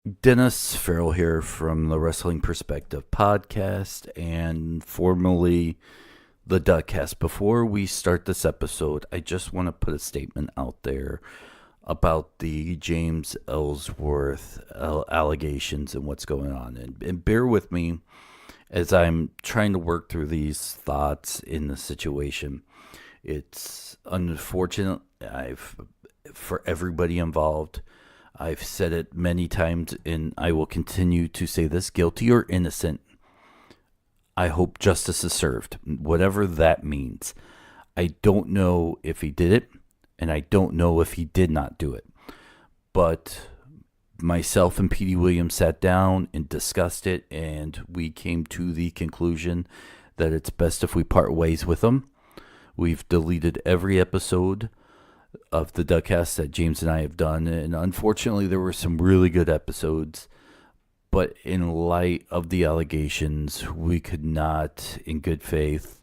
Dennis Farrell here from the Wrestling Perspective podcast and formerly the Duckcast. Before we start this episode, I just want to put a statement out there about the James Ellsworth allegations and what's going on. And bear with me as I'm trying to work through these thoughts in the situation. It's unfortunate for everybody involved. I've said it many times, and I will continue to say this, guilty or innocent. I hope justice is served, whatever that means. I don't know if he did it, and I don't know if he did not do it. But myself and Petey Williams sat down and discussed it, and we came to the conclusion that it's best if we part ways with him. We've deleted every episode of the Duckcast that James and I have done, and unfortunately there were some really good episodes, but in light of the allegations, we could not, in good faith,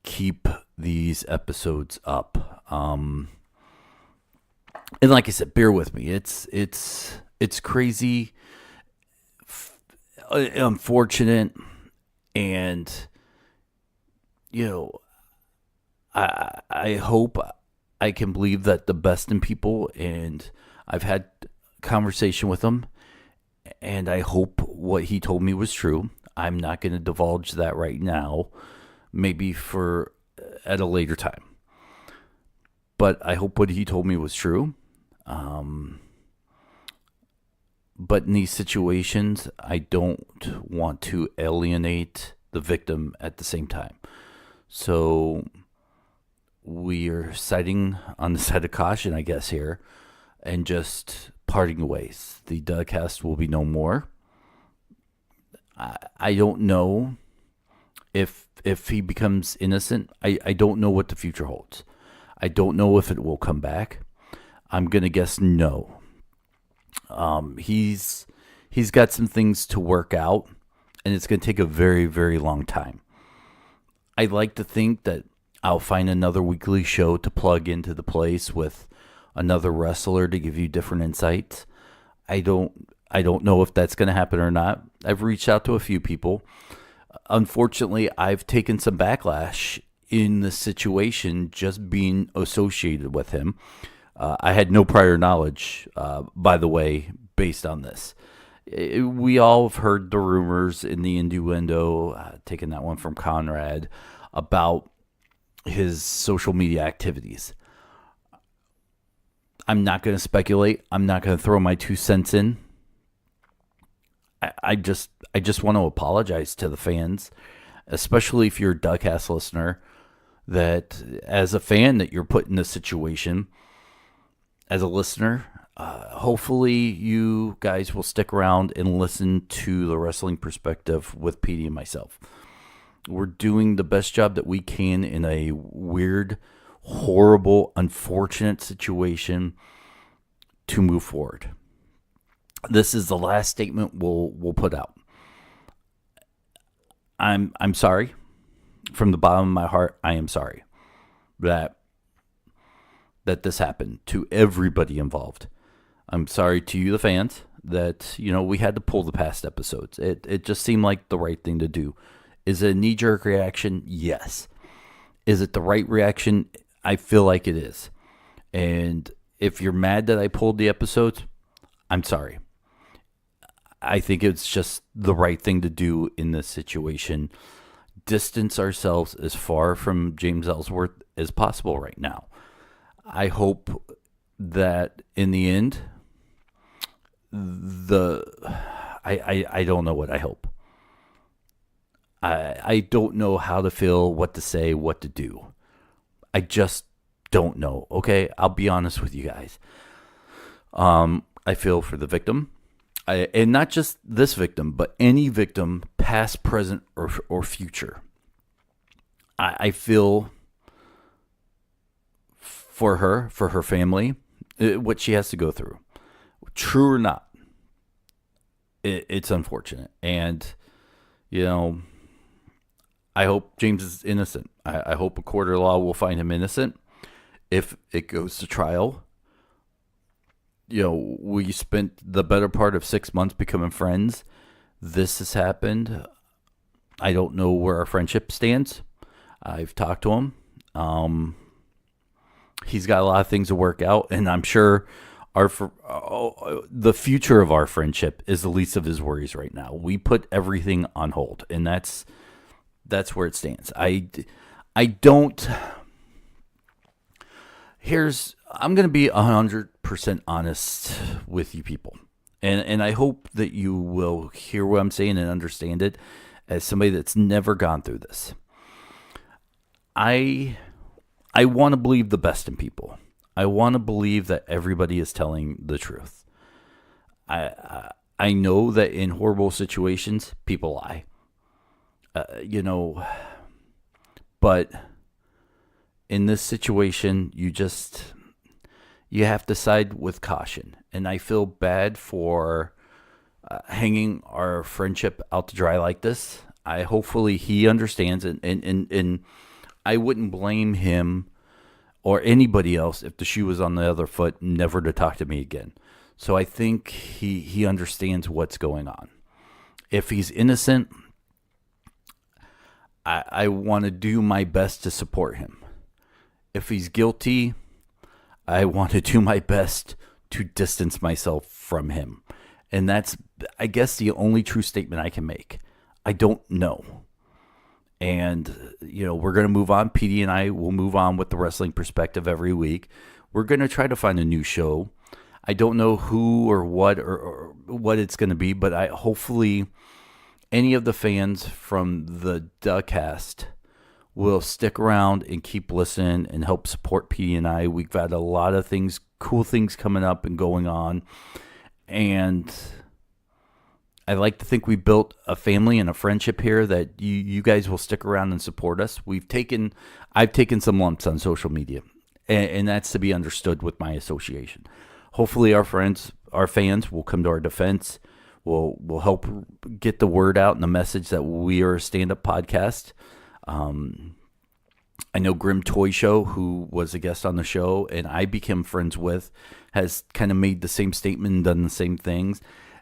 keep these episodes up. And like I said, bear with me. It's crazy, unfortunate, and I hope I can believe that the best in people, and I've had conversation with him, and I hope what he told me was true. I'm not going to divulge that right now, maybe for at a later time. But I hope what he told me was true. But in these situations, I don't want to alienate the victim at the same time. So we are citing on the side of caution, I guess, here, and just parting ways. The Duckcast will be no more. I don't know if he becomes innocent. I don't know what the future holds. I don't know if it will come back. I'm going to guess no. He's got some things to work out, and it's going to take a very, very long time. I'd like to think that I'll find another weekly show to plug into the place with another wrestler to give you different insights. I don't know if that's going to happen or not. I've reached out to a few people. Unfortunately, I've taken some backlash in the situation just being associated with him. I had no prior knowledge, by the way, based on this. We all have heard the rumors in the innuendo, taking that one from Conrad, about his social media activities. I'm not going to speculate. I'm not going to throw my 2 cents in. I just want to apologize to the fans, especially if you're a Duckcast listener, that as a fan that you're put in this situation. As a listener, hopefully you guys will stick around and listen to the Wrestling Perspective with Petey and myself. We're doing the best job that we can in a weird, horrible, unfortunate situation to move forward. This is the last statement we'll put out. I'm sorry. From the bottom of my heart, I am sorry that this happened to everybody involved. I'm sorry to you, the fans, that we had to pull the past episodes. It just seemed like the right thing to do. Is it a knee-jerk reaction? Yes. Is it the right reaction? I feel like it is. And if you're mad that I pulled the episodes, I'm sorry. I think it's just the right thing to do in this situation. Distance ourselves as far from James Ellsworth as possible right now. I hope that in the end, I don't know what I hope. I don't know how to feel, what to say, what to do. I just don't know. Okay, I'll be honest with you guys. I feel for the victim, and not just this victim, but any victim, past, present, or future. I feel for her family, what she has to go through. True or not, it's unfortunate. And, I hope James is innocent. I hope a court of law will find him innocent. If it goes to trial, we spent the better part of 6 months becoming friends. This has happened. I don't know where our friendship stands. I've talked to him. He's got a lot of things to work out, and I'm sure the future of our friendship is the least of his worries right now. We put everything on hold, and that's where it stands. I'm going to be 100% honest with you people. And I hope that you will hear what I'm saying and understand it as somebody that's never gone through this. I want to believe the best in people. I want to believe that everybody is telling the truth. I know that in horrible situations, people lie. But in this situation, you have to side with caution. And I feel bad for hanging our friendship out to dry like this. Hopefully he understands it, and I wouldn't blame him or anybody else if the shoe was on the other foot, never to talk to me again. So I think he understands what's going on. If he's innocent, I want to do my best to support him. If he's guilty, I want to do my best to distance myself from him. And that's, I guess, the only true statement I can make. I don't know. And, we're going to move on. Petey and I will move on with the wrestling perspective every week. We're going to try to find a new show. I don't know who or what it's going to be, but hopefully any of the fans from the Duckcast will stick around and keep listening and help support Petey and I. We've got a lot of cool things coming up and going on. And I like to think we built a family and a friendship here that you guys will stick around and support us. I've taken some lumps on social media, and that's to be understood with my association. Hopefully our fans will come to our defense. We'll help get the word out and the message that we are a stand-up podcast. I know Grim Toy Show, who was a guest on the show and I became friends with, has kind of made the same statement and done the same things.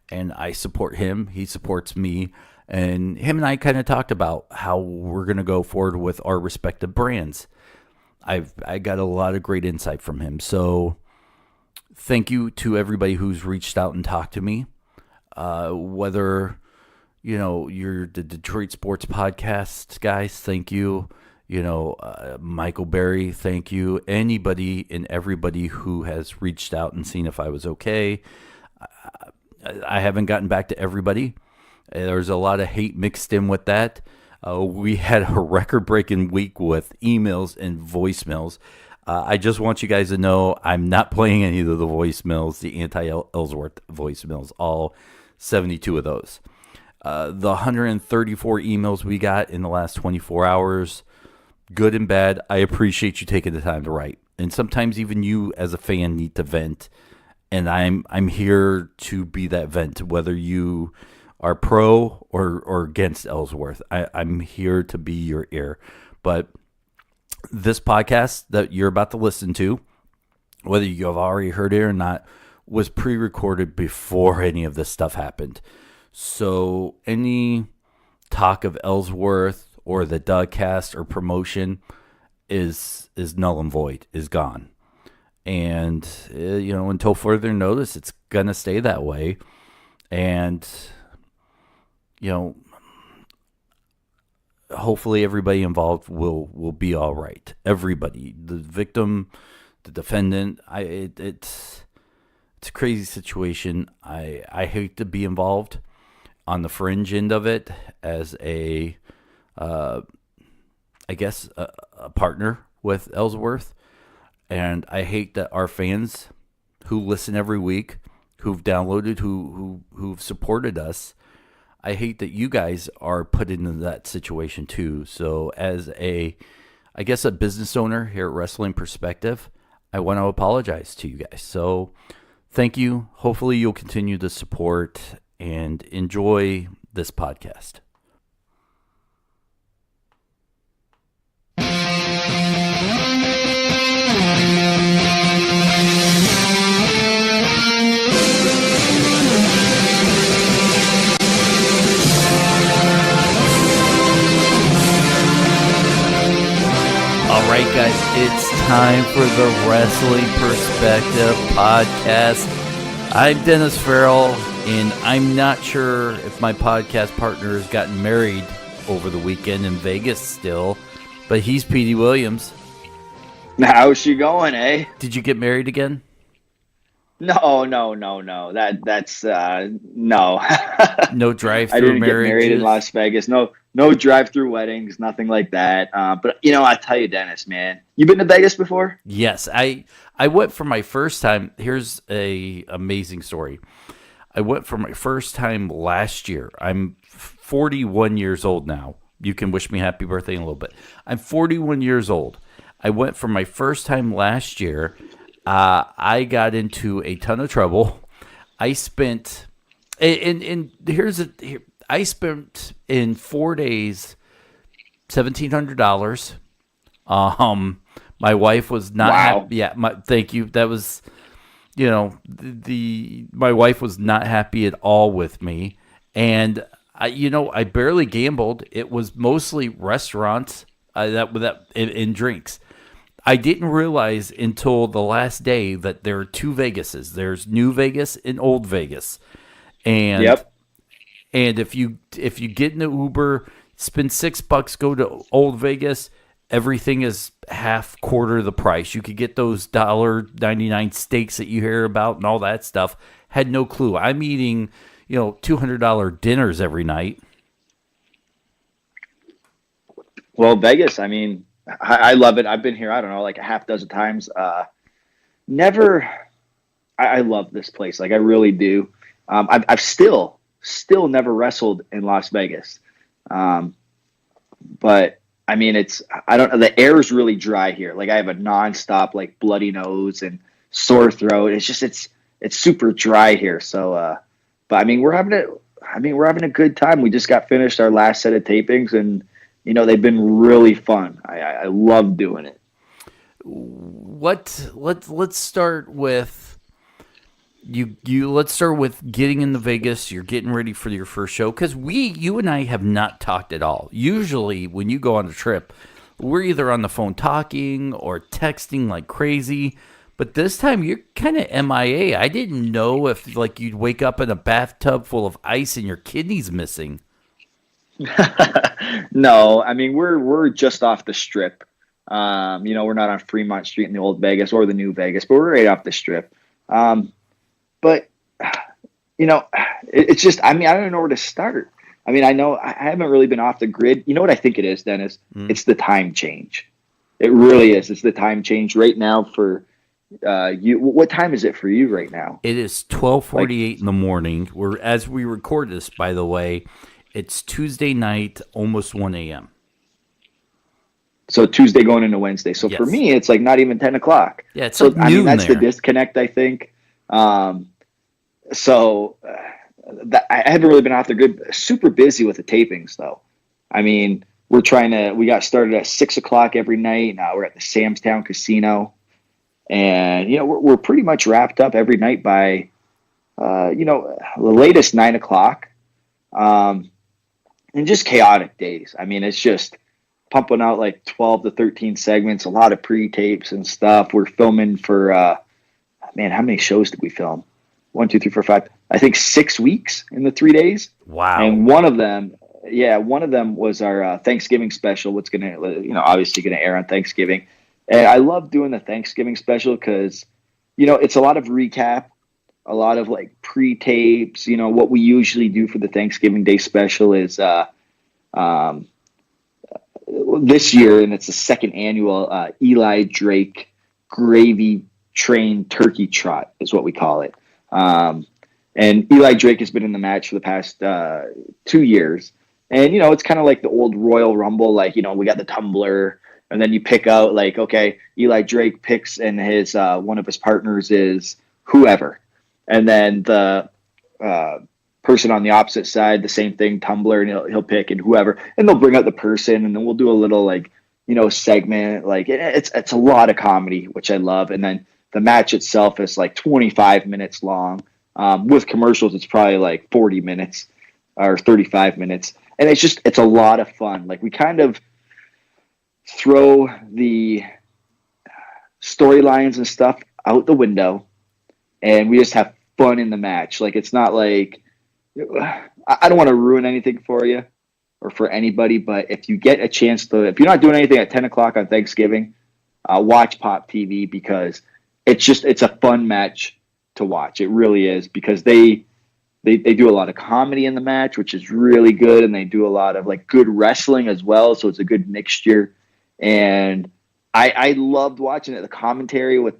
And I support him. He supports me. And him and I kind of talked about how we're going to go forward with our respective brands. I got a lot of great insight from him. So thank you to everybody who's reached out and talked to me. Whether, you're the Detroit Sports Podcast guys, thank you. Michael Berry, thank you. Anybody and everybody who has reached out and seen if I was okay. I haven't gotten back to everybody. There's a lot of hate mixed in with that. We had a record-breaking week with emails and voicemails. I just want you guys to know I'm not playing any of the voicemails, the anti-Ellsworth voicemails, all 72 of those. The 134 emails we got in the last 24 hours, good and bad, I appreciate you taking the time to write. And sometimes even you as a fan need to vent. And I'm here to be that vent, whether you are pro or against Ellsworth. I'm here to be your ear. But this podcast that you're about to listen to, whether you have already heard it or not, was pre-recorded before any of this stuff happened. So any talk of Ellsworth or the Duckcast or promotion is null and void, is gone. And, until further notice, it's going to stay that way. And, hopefully everybody involved will be all right. Everybody, the victim, the defendant, it's a crazy situation. I hate to be involved on the fringe end of it as a partner with Ellsworth. And I hate that our fans who listen every week, who've downloaded, who've supported us, I hate that you guys are put into that situation too. So as a business owner here at Wrestling Perspective, I want to apologize to you guys. So thank you. Hopefully you'll continue to support and enjoy this podcast. It's time for the Wrestling Perspective podcast. I'm Dennis Farrell, and I'm not sure if my podcast partner has gotten married over the weekend in Vegas still, but he's Petey Williams. How's she going, eh? Did you get married again? No. That's no. No drive-through I didn't marriages? get married in Las Vegas. No drive-through weddings, nothing like that. But I tell you, Dennis, man, you been to Vegas before? Yes, I went for my first time. Here's a amazing story. I went for my first time last year. I'm 41 years old now. You can wish me happy birthday in a little bit. I'm 41 years old. I went for my first time last year. I got into a ton of trouble. I spent, I spent in 4 days $1,700. My wife was not happy. Yeah, thank you. That was, my wife was not happy at all with me, and I barely gambled. It was mostly restaurants and drinks. I didn't realize until the last day that there are two Vegases. There's New Vegas and Old Vegas. And Yep. And if you get in the Uber, spend $6, go to Old Vegas, everything is quarter the price. You could get those $1.99 steaks that you hear about and all that stuff. Had no clue. I'm eating, $200 dinners every night. Well, Vegas, I love it. I've been here, I don't know, like a half dozen times. I love this place. Like, I really do. I've still never wrestled in Las Vegas. But I don't know. The air is really dry here. Like, I have a nonstop, like, bloody nose and sore throat. It's just, it's super dry here. So, but we're having a good time. We just got finished our last set of tapings, and they've been really fun. I love doing it. Let's start with Let's start with getting into Vegas. You're getting ready for your first show, because you and I have not talked at all. Usually, when you go on a trip, we're either on the phone talking or texting like crazy. But this time, you're kind of MIA. I didn't know if you'd wake up in a bathtub full of ice and your kidneys missing. No, we're just off the Strip. We're not on Fremont Street in the Old Vegas or the New Vegas, but we're right off the Strip. But it's just, I don't know where to start. I know I haven't really been off the grid. You know what I think it is, Dennis? It's the time change. It really is. It's the time change right now for you. What time is it for you right now? It is 12:48 in the morning. As we record this, by the way, it's Tuesday night, almost 1 a.m. So Tuesday going into Wednesday. So yes. For me, it's like not even 10 o'clock. Yeah, it's like noon that's there. The disconnect, I think. I haven't really been off the grid. Super busy with the tapings, though. We got started at 6 o'clock every night. Now we're at the Samstown Casino. And, we're pretty much wrapped up every night by, the latest 9 o'clock. And just chaotic days. It's just pumping out like 12 to 13 segments, a lot of pre-tapes and stuff. We're filming for, how many shows did we film? 1, 2, 3, 4, 5. I think 6 weeks in the 3 days. Wow. And one of them was our Thanksgiving special. What's going to, obviously going to air on Thanksgiving. And I love doing the Thanksgiving special because, it's a lot of recap. A lot of like pre-tapes. What we usually do for the Thanksgiving Day special is this year, and it's the second annual Eli Drake Gravy Train Turkey Trot is what we call it. And Eli Drake has been in the match for the past 2 years. And, it's kind of like the old Royal Rumble. Like, we got the tumbler, and then you pick out like, okay, Eli Drake picks, and his one of his partners is whoever. And then the person on the opposite side, the same thing, tumbler, and he'll pick and whoever, and they'll bring out the person, and then we'll do a little segment. Like it's a lot of comedy, which I love. And then the match itself is like 25 minutes long. With commercials, it's probably like 40 minutes or 35 minutes. And it's a lot of fun. Like we kind of throw the storylines and stuff out the window, and we just have fun in the match. Like, it's not like, I don't want to ruin anything for you or for anybody, but if you get a chance to, if you're not doing anything at 10 o'clock on Thanksgiving, watch Pop TV, because it's a fun match to watch. It really is, because they do a lot of comedy in the match, which is really good, and they do a lot of like good wrestling as well. So it's a good mixture, and I loved watching it. The commentary with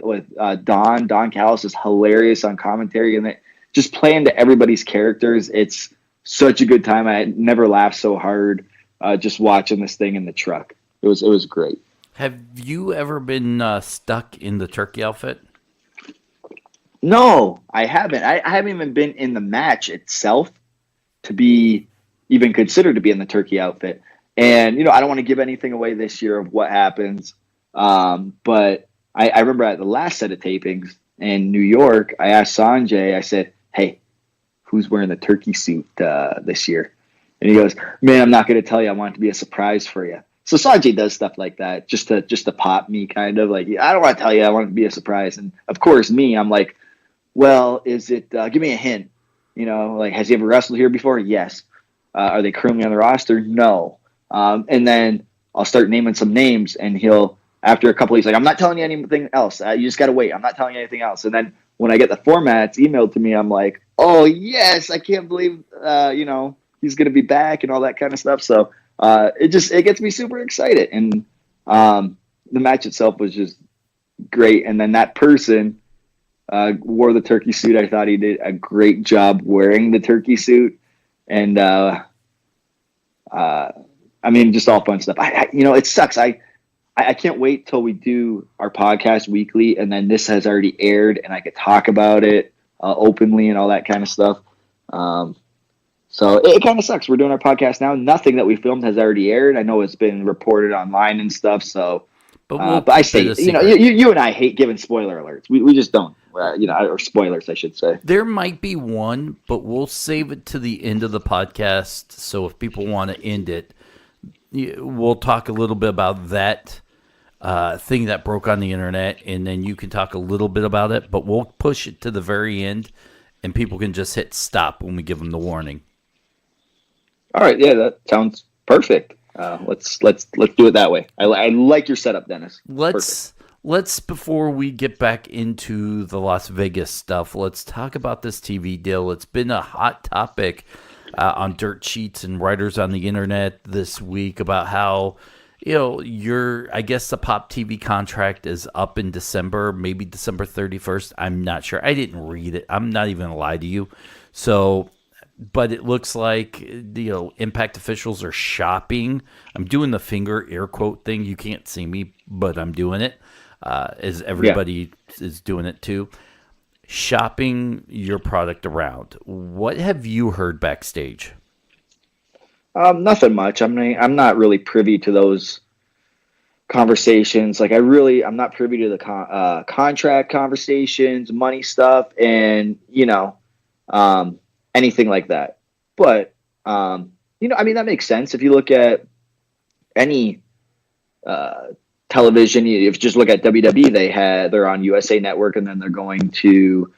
Don Callis is hilarious on commentary, and just playing to everybody's characters. It's such a good time. I never laughed so hard just watching this thing in the truck. It was great. Have you ever been stuck in the turkey outfit? No, I haven't. I haven't even been in the match itself to be even considered to be in the turkey outfit. And, I don't want to give anything away this year of what happens. But I remember at the last set of tapings in New York, I asked Sanjay, I said, "Hey, who's wearing the turkey suit this year?" And he goes, "Man, I'm not going to tell you. I want it to be a surprise for you." So Sanjay does stuff like that just to pop me, kind of like, I don't want to tell you. I want it to be a surprise. And of course, I'm like, well, is it, give me a hint, like, has he ever wrestled here before? Yes. Are they currently on the roster? No. And then I'll start naming some names, and he'll, after a couple, he's like, "I'm not telling you anything else. You just got to wait. I'm not telling you anything else." And then when I get the formats emailed to me, I'm like, "Oh yes, I can't believe, he's going to be back," and all that kind of stuff. So it gets me super excited. And the match itself was just great. And then that person wore the turkey suit. I thought he did a great job wearing the turkey suit. And just all fun stuff. It sucks. I can't wait till we do our podcast weekly, and then this has already aired, and I could talk about it openly and all that kind of stuff. So it kind of sucks. We're doing our podcast now. Nothing that we filmed has already aired. I know it's been reported online and stuff. So, but I say, you and I hate giving spoiler alerts. We just don't, or spoilers, I should say. There might be one, but we'll save it to the end of the podcast. So if people want to end it, we'll talk a little bit about that thing that broke on the internet, and then you can talk a little bit about it, but we'll push it to the very end, and people can just hit stop when we give them the warning. All right. Yeah, that sounds perfect. Let's do it that way. I like your setup, Dennis. Let's before we get back into the Las Vegas stuff, let's talk about this TV deal. It's been a hot topic on dirt sheets and writers on the internet this week about how, I guess the Pop TV contract is up in December, maybe December 31st. I'm not sure. I didn't read it. I'm not even going to lie to you. So, but it looks like, Impact officials are shopping. I'm doing the finger air quote thing. You can't see me, but I'm doing it, as everybody is doing it too. Shopping your product around. What have you heard backstage? Nothing much. I'm not really privy to those conversations. Like, I'm not privy to the contract conversations, money stuff, and anything like that. But that makes sense if you look at any television. If you just look at WWE, they're on USA Network, and then they're going to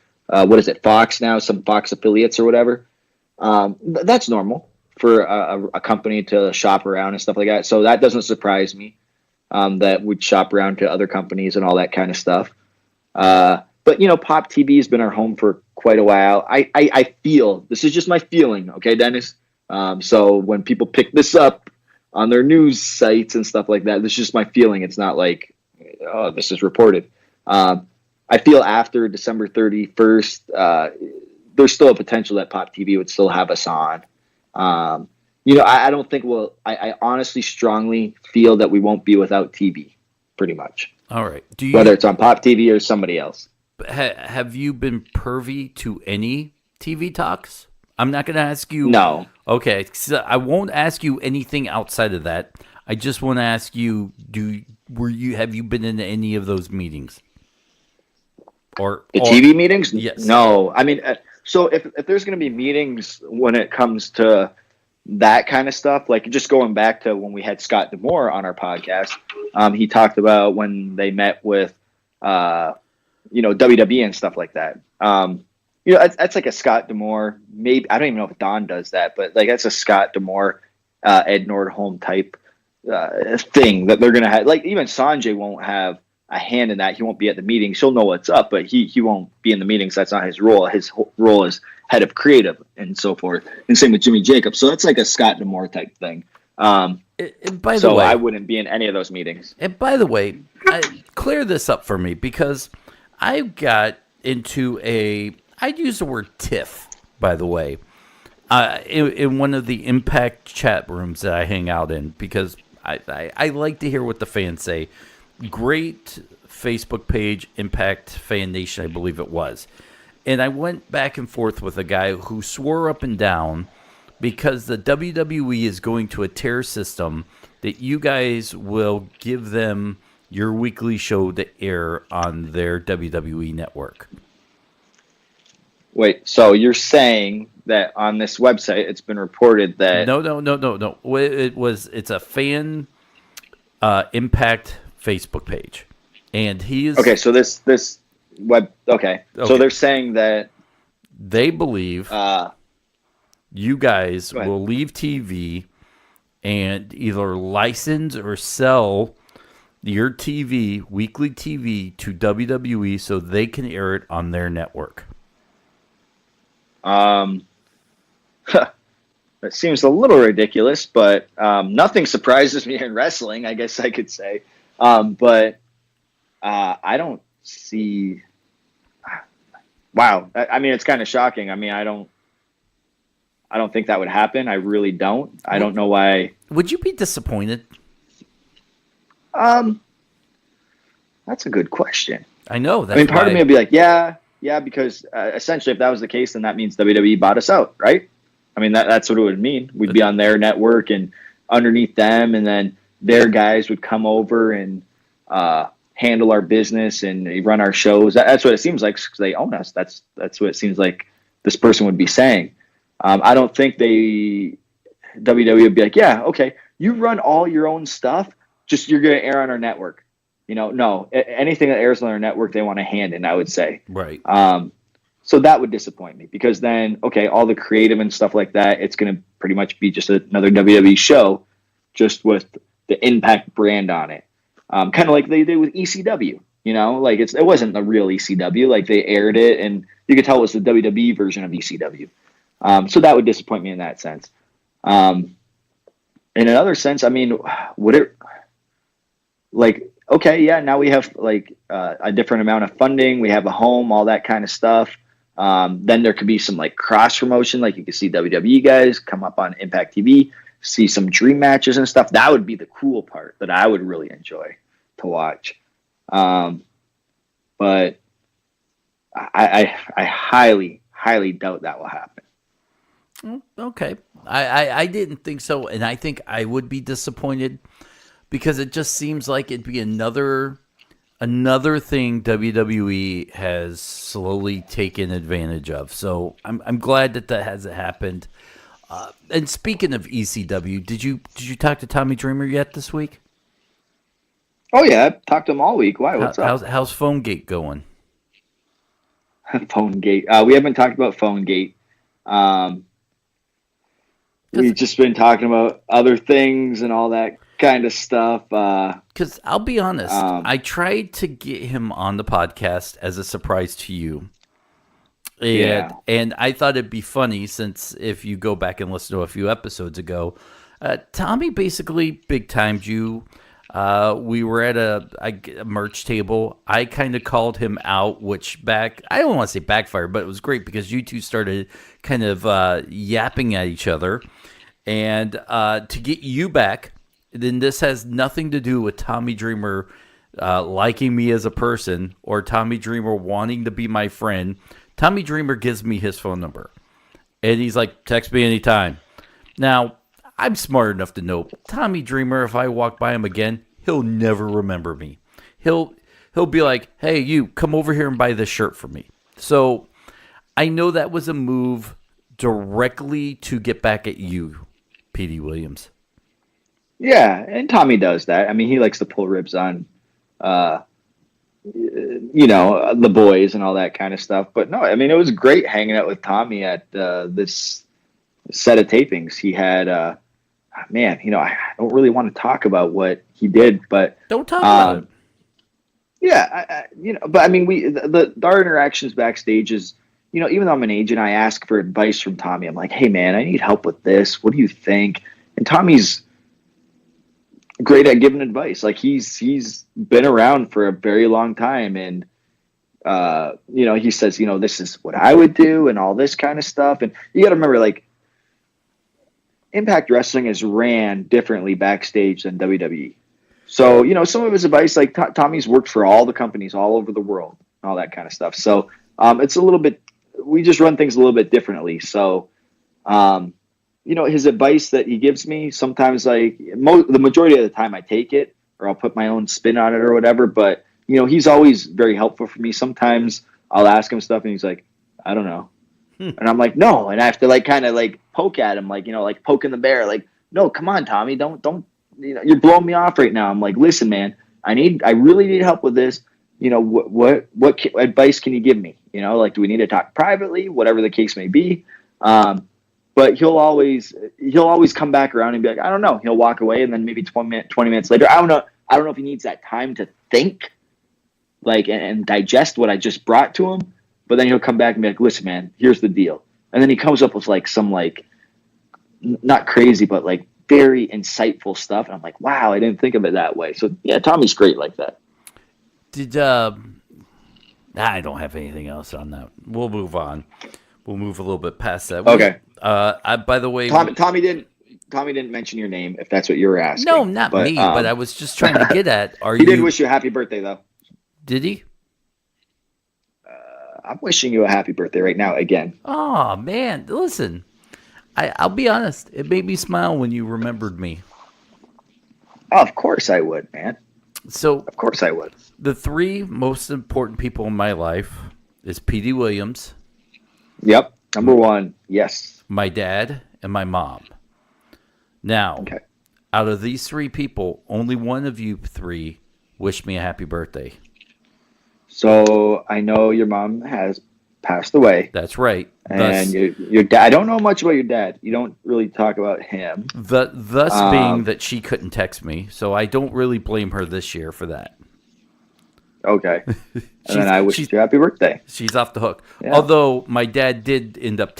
Fox now, some Fox affiliates or whatever. That's normal for a company to shop around and stuff like that. So that doesn't surprise me that would shop around to other companies and all that kind of stuff. But Pop TV has been our home for quite a while. I feel, this is just my feeling, okay, Dennis? So when people pick this up on their news sites and stuff like that, this is just my feeling. It's not like, oh, this is reported. I feel after December 31st, there's still a potential that Pop TV would still have us on. I don't think I honestly strongly feel that we won't be without TV, pretty much. All right. Whether it's on Pop TV or somebody else. Have you been privy to any TV talks? I'm not going to ask you. No. Okay. So I won't ask you anything outside of that. I just want to ask you, have you been in any of those meetings? Or TV meetings? Yes. No. I mean, so if there's going to be meetings when it comes to that kind of stuff, like just going back to when we had Scott D'Amore on our podcast, he talked about when they met with WWE and stuff like that. That's like a Scott D'Amore. Maybe I don't even know if Don does that, but like that's a Scott D'Amore, Ed Nordholm type thing that they're gonna have. Like even Sanjay won't have a hand in that. He won't be at the meetings. He'll know what's up, but he won't be in the meetings. That's not his role. His role is head of creative and so forth. And same with Jimmy Jacobs. So that's like a Scott D'Amore type thing. By the way, I wouldn't be in any of those meetings. And by the way, clear this up for me because I got into I'd use the word tiff, by the way, in one of the Impact chat rooms that I hang out in because I like to hear what the fans say. Great Facebook page, Impact Fan Nation, I believe it was. And I went back and forth with a guy who swore up and down because the WWE is going to a tier system that you guys will give them your weekly show to air on their WWE network. Wait, so you're saying that on this website it's been reported that No. It's a fan Impact Facebook page. And he's okay, so this web okay. So they're saying that they believe you guys will leave TV and either license or sell your TV, weekly TV, to WWE so they can air it on their network. That seems a little ridiculous, but nothing surprises me in wrestling, I guess I could say. But I don't see. Wow, I mean, it's kind of shocking. I mean, I don't think that would happen. I really don't. I don't know why. Would you be disappointed? That's a good question. I know. I mean, part of me would be like, yeah, because essentially, if that was the case, then that means WWE bought us out, right? I mean, that's what it would mean. We'd be on their network and underneath them, and then their guys would come over and handle our business and run our shows. That's what it seems like because they own us. That's what it seems like this person would be saying. I don't think WWE would be like, yeah, okay, you run all your own stuff, just you're going to air on our network. No, anything that airs on our network, they want a hand in, I would say. Right. So that would disappoint me because then, okay, all the creative and stuff like that, it's going to pretty much be just another WWE show, just with the Impact brand on it. Kind of like they did with ECW, like it wasn't the real ECW, like they aired it and you could tell it was the WWE version of ECW. So that would disappoint me in that sense. In another sense, I mean, would it okay, yeah, now we have a different amount of funding. We have a home, all that kind of stuff. Then there could be some cross promotion. Like you could see WWE guys come up on Impact TV, see some dream matches and stuff. That would be the cool part that I would really enjoy to watch. But I highly, highly doubt that will happen. Okay. I didn't think so. And I think I would be disappointed because it just seems like it'd be another thing WWE has slowly taken advantage of. So I'm glad that hasn't happened. And speaking of ECW, did you talk to Tommy Dreamer yet this week? Oh yeah, I've talked to him all week. Why? What's up? How's PhoneGate going? PhoneGate. We haven't talked about PhoneGate. We've just been talking about other things and all that kind of stuff. Because I'll be honest, I tried to get him on the podcast as a surprise to you. And I thought it'd be funny since if you go back and listen to a few episodes ago, Tommy basically big-timed you. We were at a merch table. I kind of called him out, which I don't want to say backfired, but it was great because you two started kind of yapping at each other. And to get you back, then this has nothing to do with Tommy Dreamer liking me as a person or Tommy Dreamer wanting to be my friend. Tommy Dreamer gives me his phone number. And he's like, text me anytime. Now, I'm smart enough to know Tommy Dreamer, if I walk by him again, he'll never remember me. He'll be like, hey, you, come over here and buy this shirt for me. So I know that was a move directly to get back at you, Petey Williams. Yeah, and Tommy does that. I mean, he likes to pull ribs on the boys and all that kind of stuff. But no, I mean, it was great hanging out with Tommy at this set of tapings. He had, man, I don't really want to talk about what he did, but don't talk about it. Yeah, but I mean, our interactions backstage is, even though I'm an agent, I ask for advice from Tommy. I'm like, hey man, I need help with this. What do you think? And Tommy's great at giving advice. Like he's been around for a very long time, and he says, this is what I would do, and all this kind of stuff. And you got to remember, like, Impact Wrestling is ran differently backstage than WWE. So, some of his advice, like Tommy's worked for all the companies all over the world, and all that kind of stuff. So, it's a little bit, we just run things a little bit differently. So, his advice that he gives me, sometimes like the majority of the time I take it, or I'll put my own spin on it or whatever. But, he's always very helpful for me. Sometimes I'll ask him stuff and he's like, I don't know. And I'm like, no. And I have to like kind of like poke at him, like, like poking the bear, like, no, come on, Tommy, don't, you're blowing me off right now. I'm like, listen, man, I really need help with this. What advice can you give me? Like, do we need to talk privately? Whatever the case may be. But he'll always come back around and be like, I don't know. He'll walk away, and then maybe 20 minutes later, I don't know if he needs that time to think, like, and digest what I just brought to him. But then he'll come back and be like, listen, man, here's the deal. And then he comes up with like some, like, not crazy, but like very insightful stuff. And I'm like, wow, I didn't think of it that way. So yeah, Tommy's great like that. I don't have anything else on that. We'll move on. We'll move a little bit past that. Okay. By the way, Tommy didn't mention your name, if that's what you were asking. No, not me, but I was just trying to get at, he did wish you a happy birthday though. Did he? I'm wishing you a happy birthday right now again. Oh man, listen, I'll be honest. It made me smile when you remembered me. Oh, of course I would, man. So of course I would. The three most important people in my life is Petey Williams. Yep, number one. Yes. My dad and my mom. Now, okay. Out of these three people, only one of you three wished me a happy birthday. So I know your mom has passed away. That's right. And your dad, I don't know much about your dad. You don't really talk about him. Thus being that she couldn't text me, so I don't really blame her this year for that. Okay. And then I wish you happy birthday. She's off the hook. Yeah. Although my dad did end up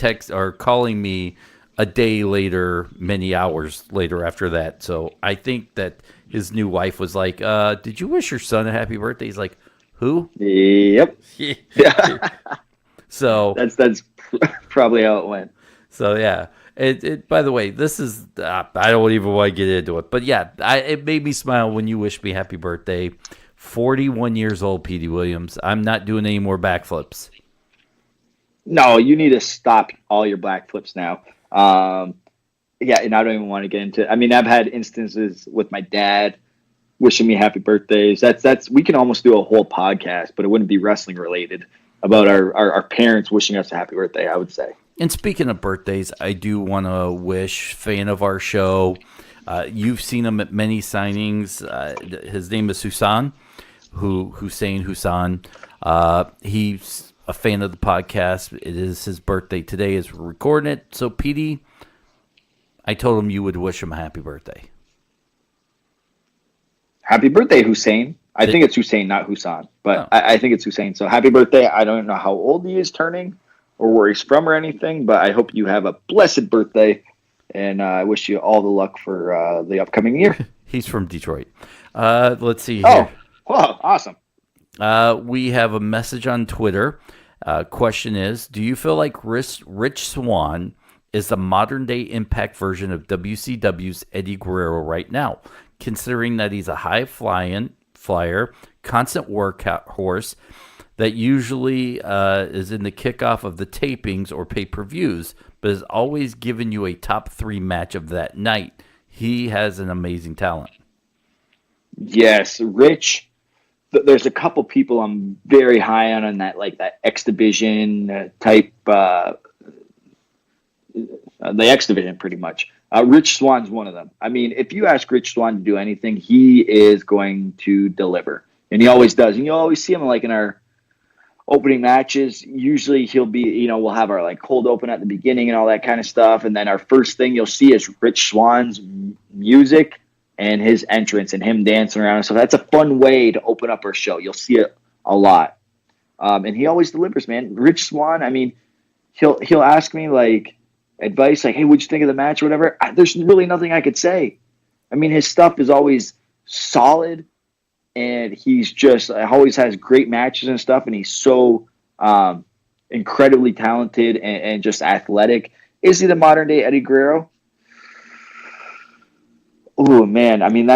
calling me a day later, many hours later after that. So I think that his new wife was like, did you wish your son a happy birthday? He's like, who? Yep. Yeah. So that's probably how it went. So yeah. It by the way, this is I don't even want to get into it, but yeah, it made me smile when you wished me happy birthday. 41 years old, Petey Williams. I'm not doing any more backflips. No, you need to stop all your backflips now. Yeah, and I don't even want to get into. I mean, I've had instances with my dad wishing me happy birthdays. That's we can almost do a whole podcast, but it wouldn't be wrestling related, about our parents wishing us a happy birthday, I would say. And speaking of birthdays, I do want to wish fan of our show. You've seen him at many signings. His name is Hussein Hussein. He's a fan of the podcast. It is his birthday today as we're recording it. So, Petey, I told him you would wish him a happy birthday. Happy birthday, Hussein. I think it's Hussein, not Hussein, but I think it's Hussein. So happy birthday. I don't know how old he is turning or where he's from or anything, but I hope you have a blessed birthday, and I wish you all the luck for the upcoming year. He's from Detroit. Let's see here. Oh, awesome. We have a message on Twitter. Question is, do you feel like Rich Swann is the modern-day Impact version of WCW's Eddie Guerrero right now, considering that he's a high-flyer, constant workhorse that usually is in the kickoff of the tapings or pay-per-views, but has always given you a top 3 match of that night? He has an amazing talent. Yes, Rich. There's a couple people I'm very high on that, like that X Division type, the X Division pretty much. Rich Swann's one of them. I mean, if you ask Rich Swann to do anything, he is going to deliver. And he always does. And you'll always see him like in our opening matches. Usually he'll be, we'll have our like cold open at the beginning and all that kind of stuff. And then our first thing you'll see is Rich Swann's music and his entrance and him dancing around. So that's a fun way to open up our show. You'll see it a lot. And he always delivers, man. Rich Swann, I mean, he'll ask me like advice, like, hey, what'd you think of the match or whatever? There's really nothing I could say. I mean, his stuff is always solid, and he's just always has great matches and stuff, and he's so incredibly talented and just athletic. Is he the modern day Eddie Guerrero? Oh, man. I mean,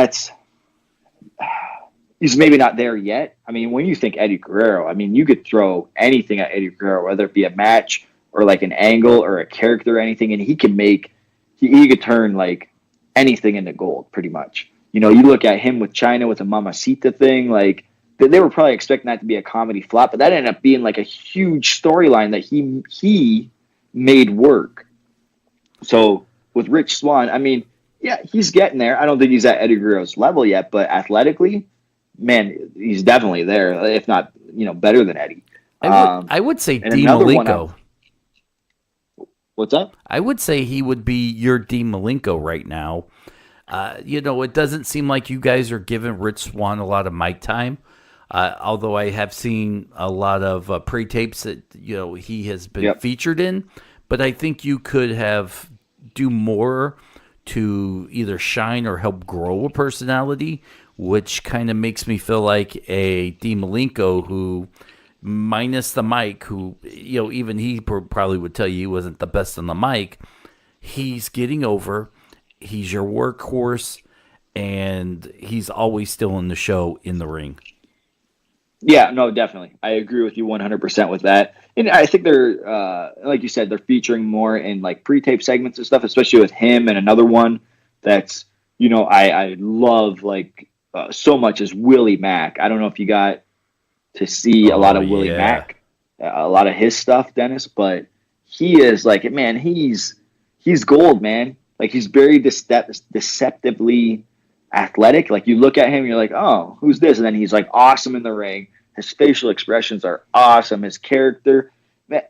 he's maybe not there yet. I mean, when you think Eddie Guerrero, I mean, you could throw anything at Eddie Guerrero, whether it be a match or like an angle or a character or anything, and he could turn like anything into gold pretty much. You look at him with China with the Mamacita thing, like they were probably expecting that to be a comedy flop, but that ended up being like a huge storyline that he made work. So with Rich Swann, I mean, yeah, he's getting there. I don't think he's at Eddie Guerrero's level yet, but athletically, man, he's definitely there, if not, better than Eddie. I would say Dean Malenko. What's up? I would say he would be your Dean Malenko right now. It doesn't seem like you guys are giving Rich Swann a lot of mic time. Although I have seen a lot of pre-tapes that he has been featured in, but I think you could do more to either shine or help grow a personality, which kind of makes me feel like a Dean Malenko who, minus the mic, who even he probably would tell you he wasn't the best on the mic. He's getting over. He's your workhorse, and he's always still in the show in the ring. Yeah, no, definitely. I agree with you 100% with that. And I think they're, like you said, they're featuring more in like pre-tape segments and stuff, especially with him. And another one that's, I love like so much is Willie Mack. I don't know if you got to see a lot of Willie Mack, a lot of his stuff, Dennis, but he is like, man, he's gold, man. Like he's very deceptively athletic. Like you look at him, you're like, oh, who's this? And then he's like awesome in the ring. His facial expressions are awesome. His character,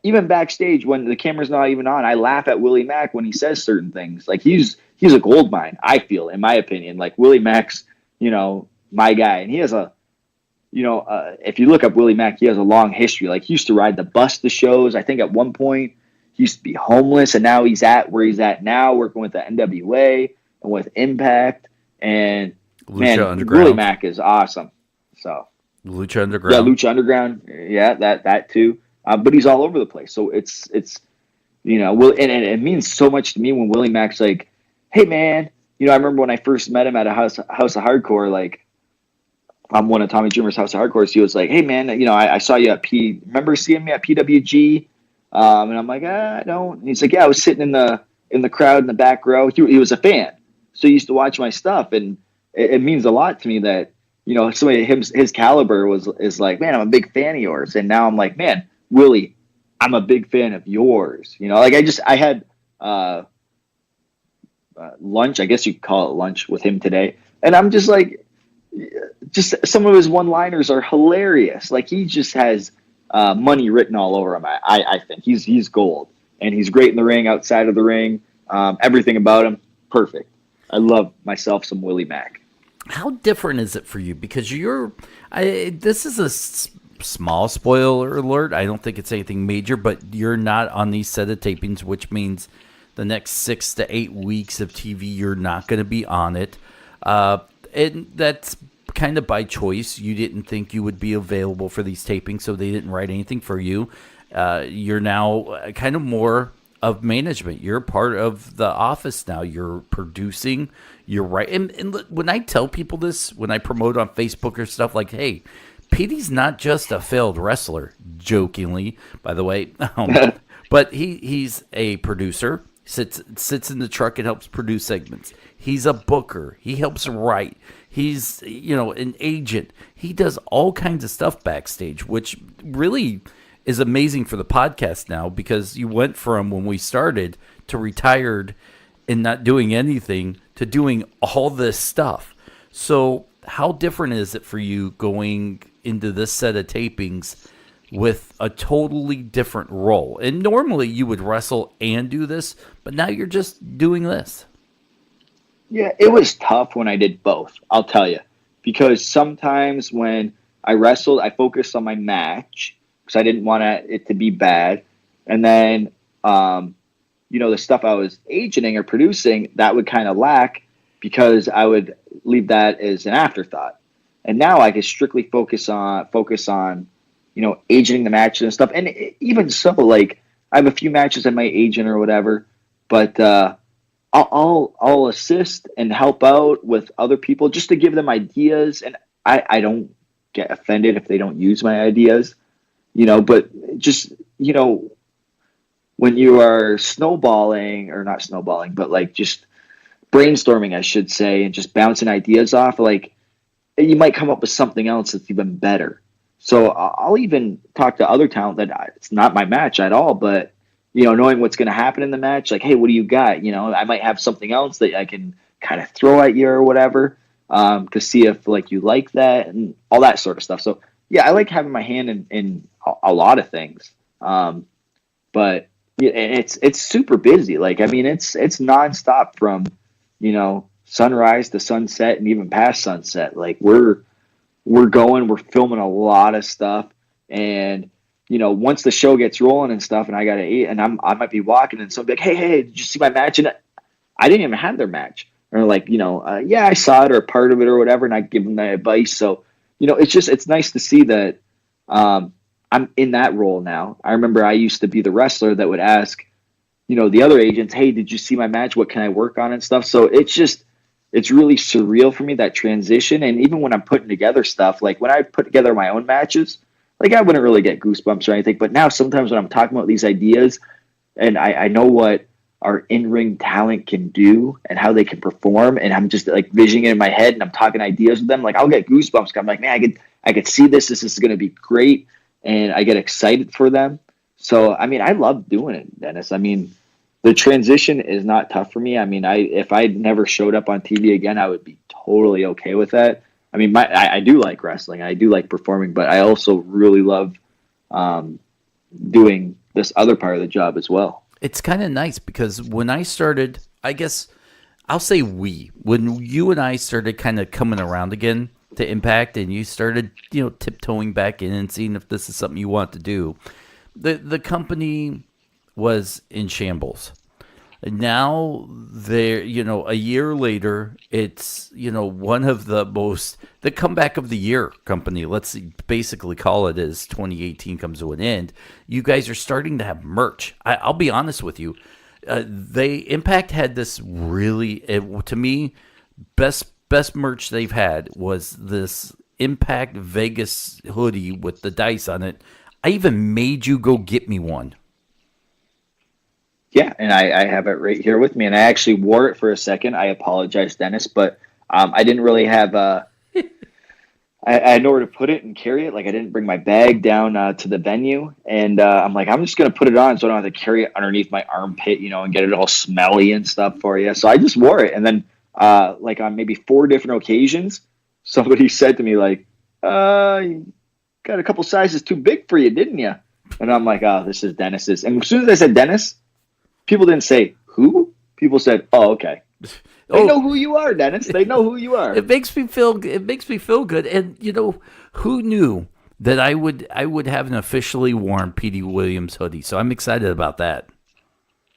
even backstage when the camera's not even on, I laugh at Willie Mack when he says certain things. Like he's a gold mine, I feel, in my opinion. Like Willie Mack's, my guy. And he has if you look up Willie Mack, he has a long history. Like he used to ride the bus to shows. I think at one point he used to be homeless, and now he's at where he's at now, working with the NWA and with Impact. And man, Willie Mack is awesome. So Lucha Underground. Yeah, Lucha Underground. Yeah, that too. But he's all over the place. So it's and it means so much to me when Willie Mack's like, hey man, I remember when I first met him at a House of Hardcore, like I'm one of Tommy Dreamer's House of Hardcore. He was like, hey man, I saw you at remember seeing me at PWG? And I'm like, I don't. And he's like, yeah, I was sitting in the crowd in the back row. He was a fan. So he used to watch my stuff, and it means a lot to me that somebody his caliber is like, man, I'm a big fan of yours. And now I'm like, man, Willie, I'm a big fan of yours. Like I had lunch, I guess you could call it lunch, with him today, and I'm just like, just some of his one-liners are hilarious. Like he just has money written all over him. I think he's gold, and he's great in the ring, outside of the ring. Everything about him, perfect. I love myself some Willie Mack. How different is it for you? Because this is a small spoiler alert. I don't think it's anything major, but you're not on these set of tapings, which means the next 6 to 8 weeks of TV, you're not going to be on it. And that's kind of by choice. You didn't think you would be available for these tapings, so they didn't write anything for you. You're now kind of more of management. You're part of the office now. You're producing. You're right. And when I tell people this, when I promote on Facebook or stuff, like, hey, Petey's not just a failed wrestler, jokingly, by the way, but he's a producer, sits in the truck and helps produce segments. He's a booker. He helps write. He's, an agent. He does all kinds of stuff backstage, which really is amazing for the podcast now, because you went from when we started to retired and not doing anything to doing all this stuff. So how different is it for you going into this set of tapings with a totally different role? And normally you would wrestle and do this, but now you're just doing this. Yeah, it was tough when I did both, I'll tell you. Because sometimes when I wrestled, I focused on my match because I didn't want it to be bad. And then, the stuff I was agenting or producing, that would kind of lack because I would leave that as an afterthought. And now I can strictly focus on agenting the matches and stuff. And even so, like, I have a few matches I might agent or whatever, but I'll assist and help out with other people just to give them ideas. And I don't get offended if they don't use my ideas, but just, when you are snowballing, or not snowballing, but like just brainstorming, I should say, and just bouncing ideas off, like, you might come up with something else that's even better. So I'll even talk to other talent that it's not my match at all, but knowing what's going to happen in the match, like, hey, what do you got? I might have something else that I can kind of throw at you or whatever, to see if like you like that and all that sort of stuff. So yeah, I like having my hand in a lot of things. But yeah, it's super busy. Like, I mean, it's nonstop from, sunrise to sunset and even past sunset. Like we're filming a lot of stuff. And, once the show gets rolling and stuff and I got to eat and I might be walking and somebody like, hey, did you see my match? And I didn't even have their match. Or like, yeah, I saw it or part of it or whatever. And I give them that advice. So, it's nice to see that, I'm in that role now. I remember I used to be the wrestler that would ask, the other agents, hey, did you see my match? What can I work on and stuff? So it's really surreal for me, that transition. And even when I'm putting together stuff, like when I put together my own matches, like I wouldn't really get goosebumps or anything. But now sometimes when I'm talking about these ideas and I know what our in-ring talent can do and how they can perform, and I'm just like visioning it in my head and I'm talking ideas with them, like I'll get goosebumps. I'm like, man, I could see this. This is going to be great. And I get excited for them. So, I mean, I love doing it, Dennis. I mean, the transition is not tough for me. I mean, if I never showed up on TV again, I would be totally okay with that. I mean, I do like wrestling. I do like performing, but I also really love doing this other part of the job as well. It's kind of nice because when I started, I guess I'll say when you and I started kind of coming around again to Impact and you started, tiptoeing back in and seeing if this is something you want to do, the company was in shambles. Now they're, a year later, it's, one of the comeback of the year company. Let's basically call it as 2018 comes to an end. You guys are starting to have merch. I'll be honest with you. Impact had this really, to me, best merch they've had was this Impact Vegas hoodie with the dice on it. I even made you go get me one. Yeah, and I have it right here with me, and I actually wore it for a second. I apologize, Dennis, but I didn't really have I had nowhere to put it and carry it. Like, I didn't bring my bag down to the venue, and I'm like, I'm just going to put it on so I don't have to carry it underneath my armpit, and get it all smelly and stuff for you. So I just wore it, and then like on maybe 4 different occasions, somebody said to me, like, you got a couple sizes too big for you, didn't you? And I'm like, oh, this is Dennis's. And as soon as I said Dennis, people didn't say who. People said, oh, okay. They know who you are, Dennis. They know who you are. It makes me feel good. And who knew that I would have an officially worn Petey Williams hoodie. So I'm excited about that.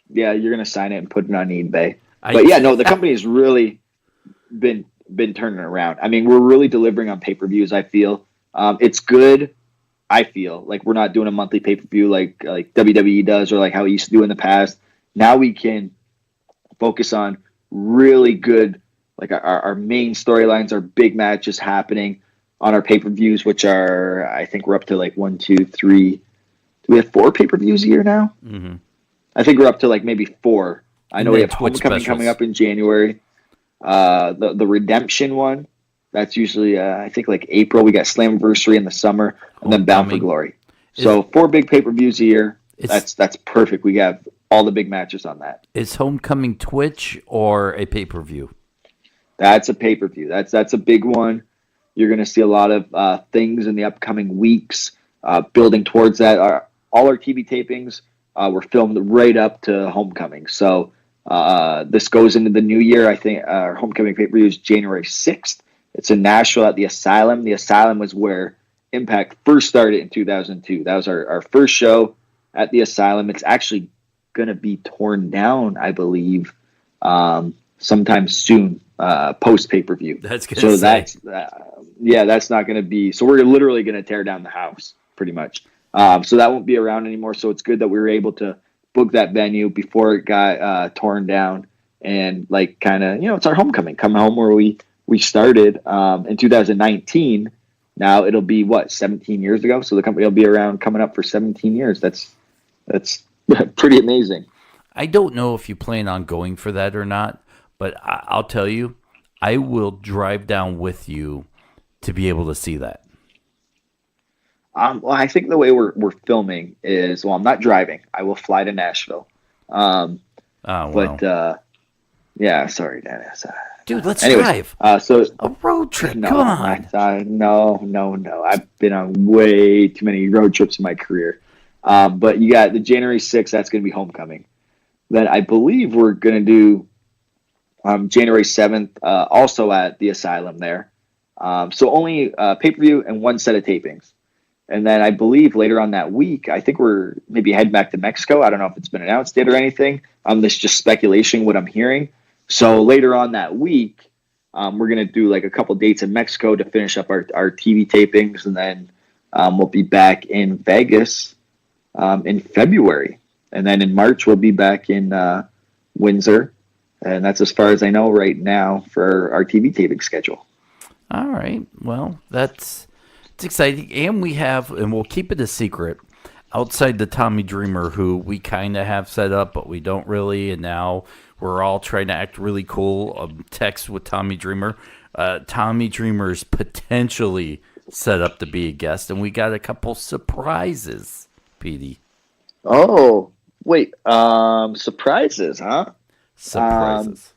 Yeah, you're gonna sign it and put it on eBay. But yeah, no, the company has really been turning around. I mean, we're really delivering on pay-per-views, I feel. It's good. I feel like we're not doing a monthly pay-per-view like WWE does or like how we used to do in the past. Now we can focus on really good, like our main storylines, our big matches happening on our pay-per-views, which are, I think we're up to like 1, 2, 3. Do we have 4 pay-per-views a year now? Mm-hmm. I think we're up to like maybe 4. I know we have Homecoming coming up in January. The Redemption one, that's usually, I think like April. We got Slammiversary in the summer, and then Bound for Glory. So 4 big pay-per-views a year. That's perfect. We have all the big matches on that. Is Homecoming Twitch or a pay-per-view? That's a pay-per-view. That's a big one. You're going to see a lot of things in the upcoming weeks building towards that. All our TV tapings were filmed right up to Homecoming. So this goes into the new year. I think our Homecoming pay-per-view is January 6th. It's in Nashville at the Asylum. The Asylum was where Impact first started in 2002. That was our first show at the Asylum. It's actually going to be torn down, I believe, sometime soon, post pay-per-view. That's good. So that's that's not going to be. So we're literally going to tear down the house, pretty much. So that won't be around anymore. So it's good that we were able to book that venue before it got torn down, and like kind of, it's our homecoming, come home where we started in 2019. Now it'll be 17 years ago. So the company will be around coming up for 17 years. That's pretty amazing. I don't know if you plan on going for that or not, but I'll tell you, I will drive down with you to be able to see that. Well, I think the way we're filming is, I'm not driving. I will fly to Nashville. But yeah, sorry, Dennis. Dude, let's drive. So a road trip. No, come on. No. I've been on way too many road trips in my career. But you got the January 6th. That's going to be Homecoming. Then I believe we're going to do January 7th, also at the Asylum there. So only pay-per-view and one set of tapings. And then I believe later on that week, I think we're maybe heading back to Mexico. I don't know if it's been announced yet or anything. This is just speculation, what I'm hearing. So later on that week, we're going to do like a couple dates in Mexico to finish up our TV tapings. And then we'll be back in Vegas in February. And then in March, we'll be back in Windsor. And that's as far as I know right now for our TV taping schedule. All right. Well, it's exciting. And we'll keep it a secret, outside the Tommy Dreamer, who we kind of have set up, but we don't really. And now we're all trying to act really cool. Text with Tommy Dreamer. Tommy Dreamer's potentially set up to be a guest, and we got a couple surprises, Petey. Oh, wait. Surprises, huh? Surprises.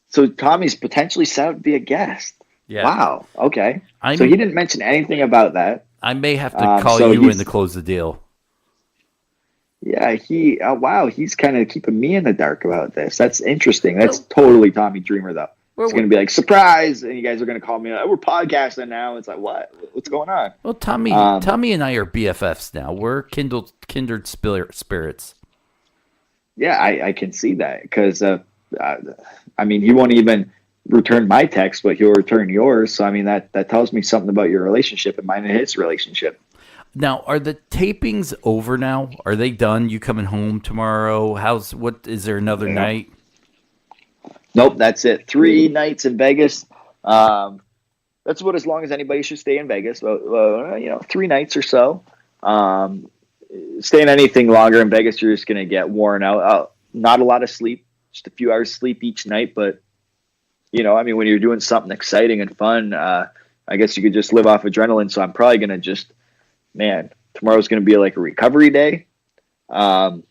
So Tommy's potentially set up to be a guest. Yeah. Wow. Okay. So he didn't mention anything about that. I may have to call you in to close the deal. Yeah, he's kind of keeping me in the dark about this. That's interesting. That's totally Tommy Dreamer, though. It's going to be like, surprise, and you guys are going to call me, we're podcasting now. It's like, what? What's going on? Well, Tommy and I are BFFs now. We're kindred spirits. Yeah, I can see that, because, he won't even return my text, but he'll return yours. So, that tells me something about your relationship and mine and his relationship. Now, are the tapings over now? Are they done? You coming home tomorrow? Is there another night? Nope, that's it. 3 nights in Vegas. That's about as long as anybody should stay in Vegas. 3 nights or so. Staying anything longer in Vegas, you're just going to get worn out. Not a lot of sleep, just a few hours sleep each night. But, when you're doing something exciting and fun, I guess you could just live off adrenaline. So I'm probably going to tomorrow's going to be like a recovery day. And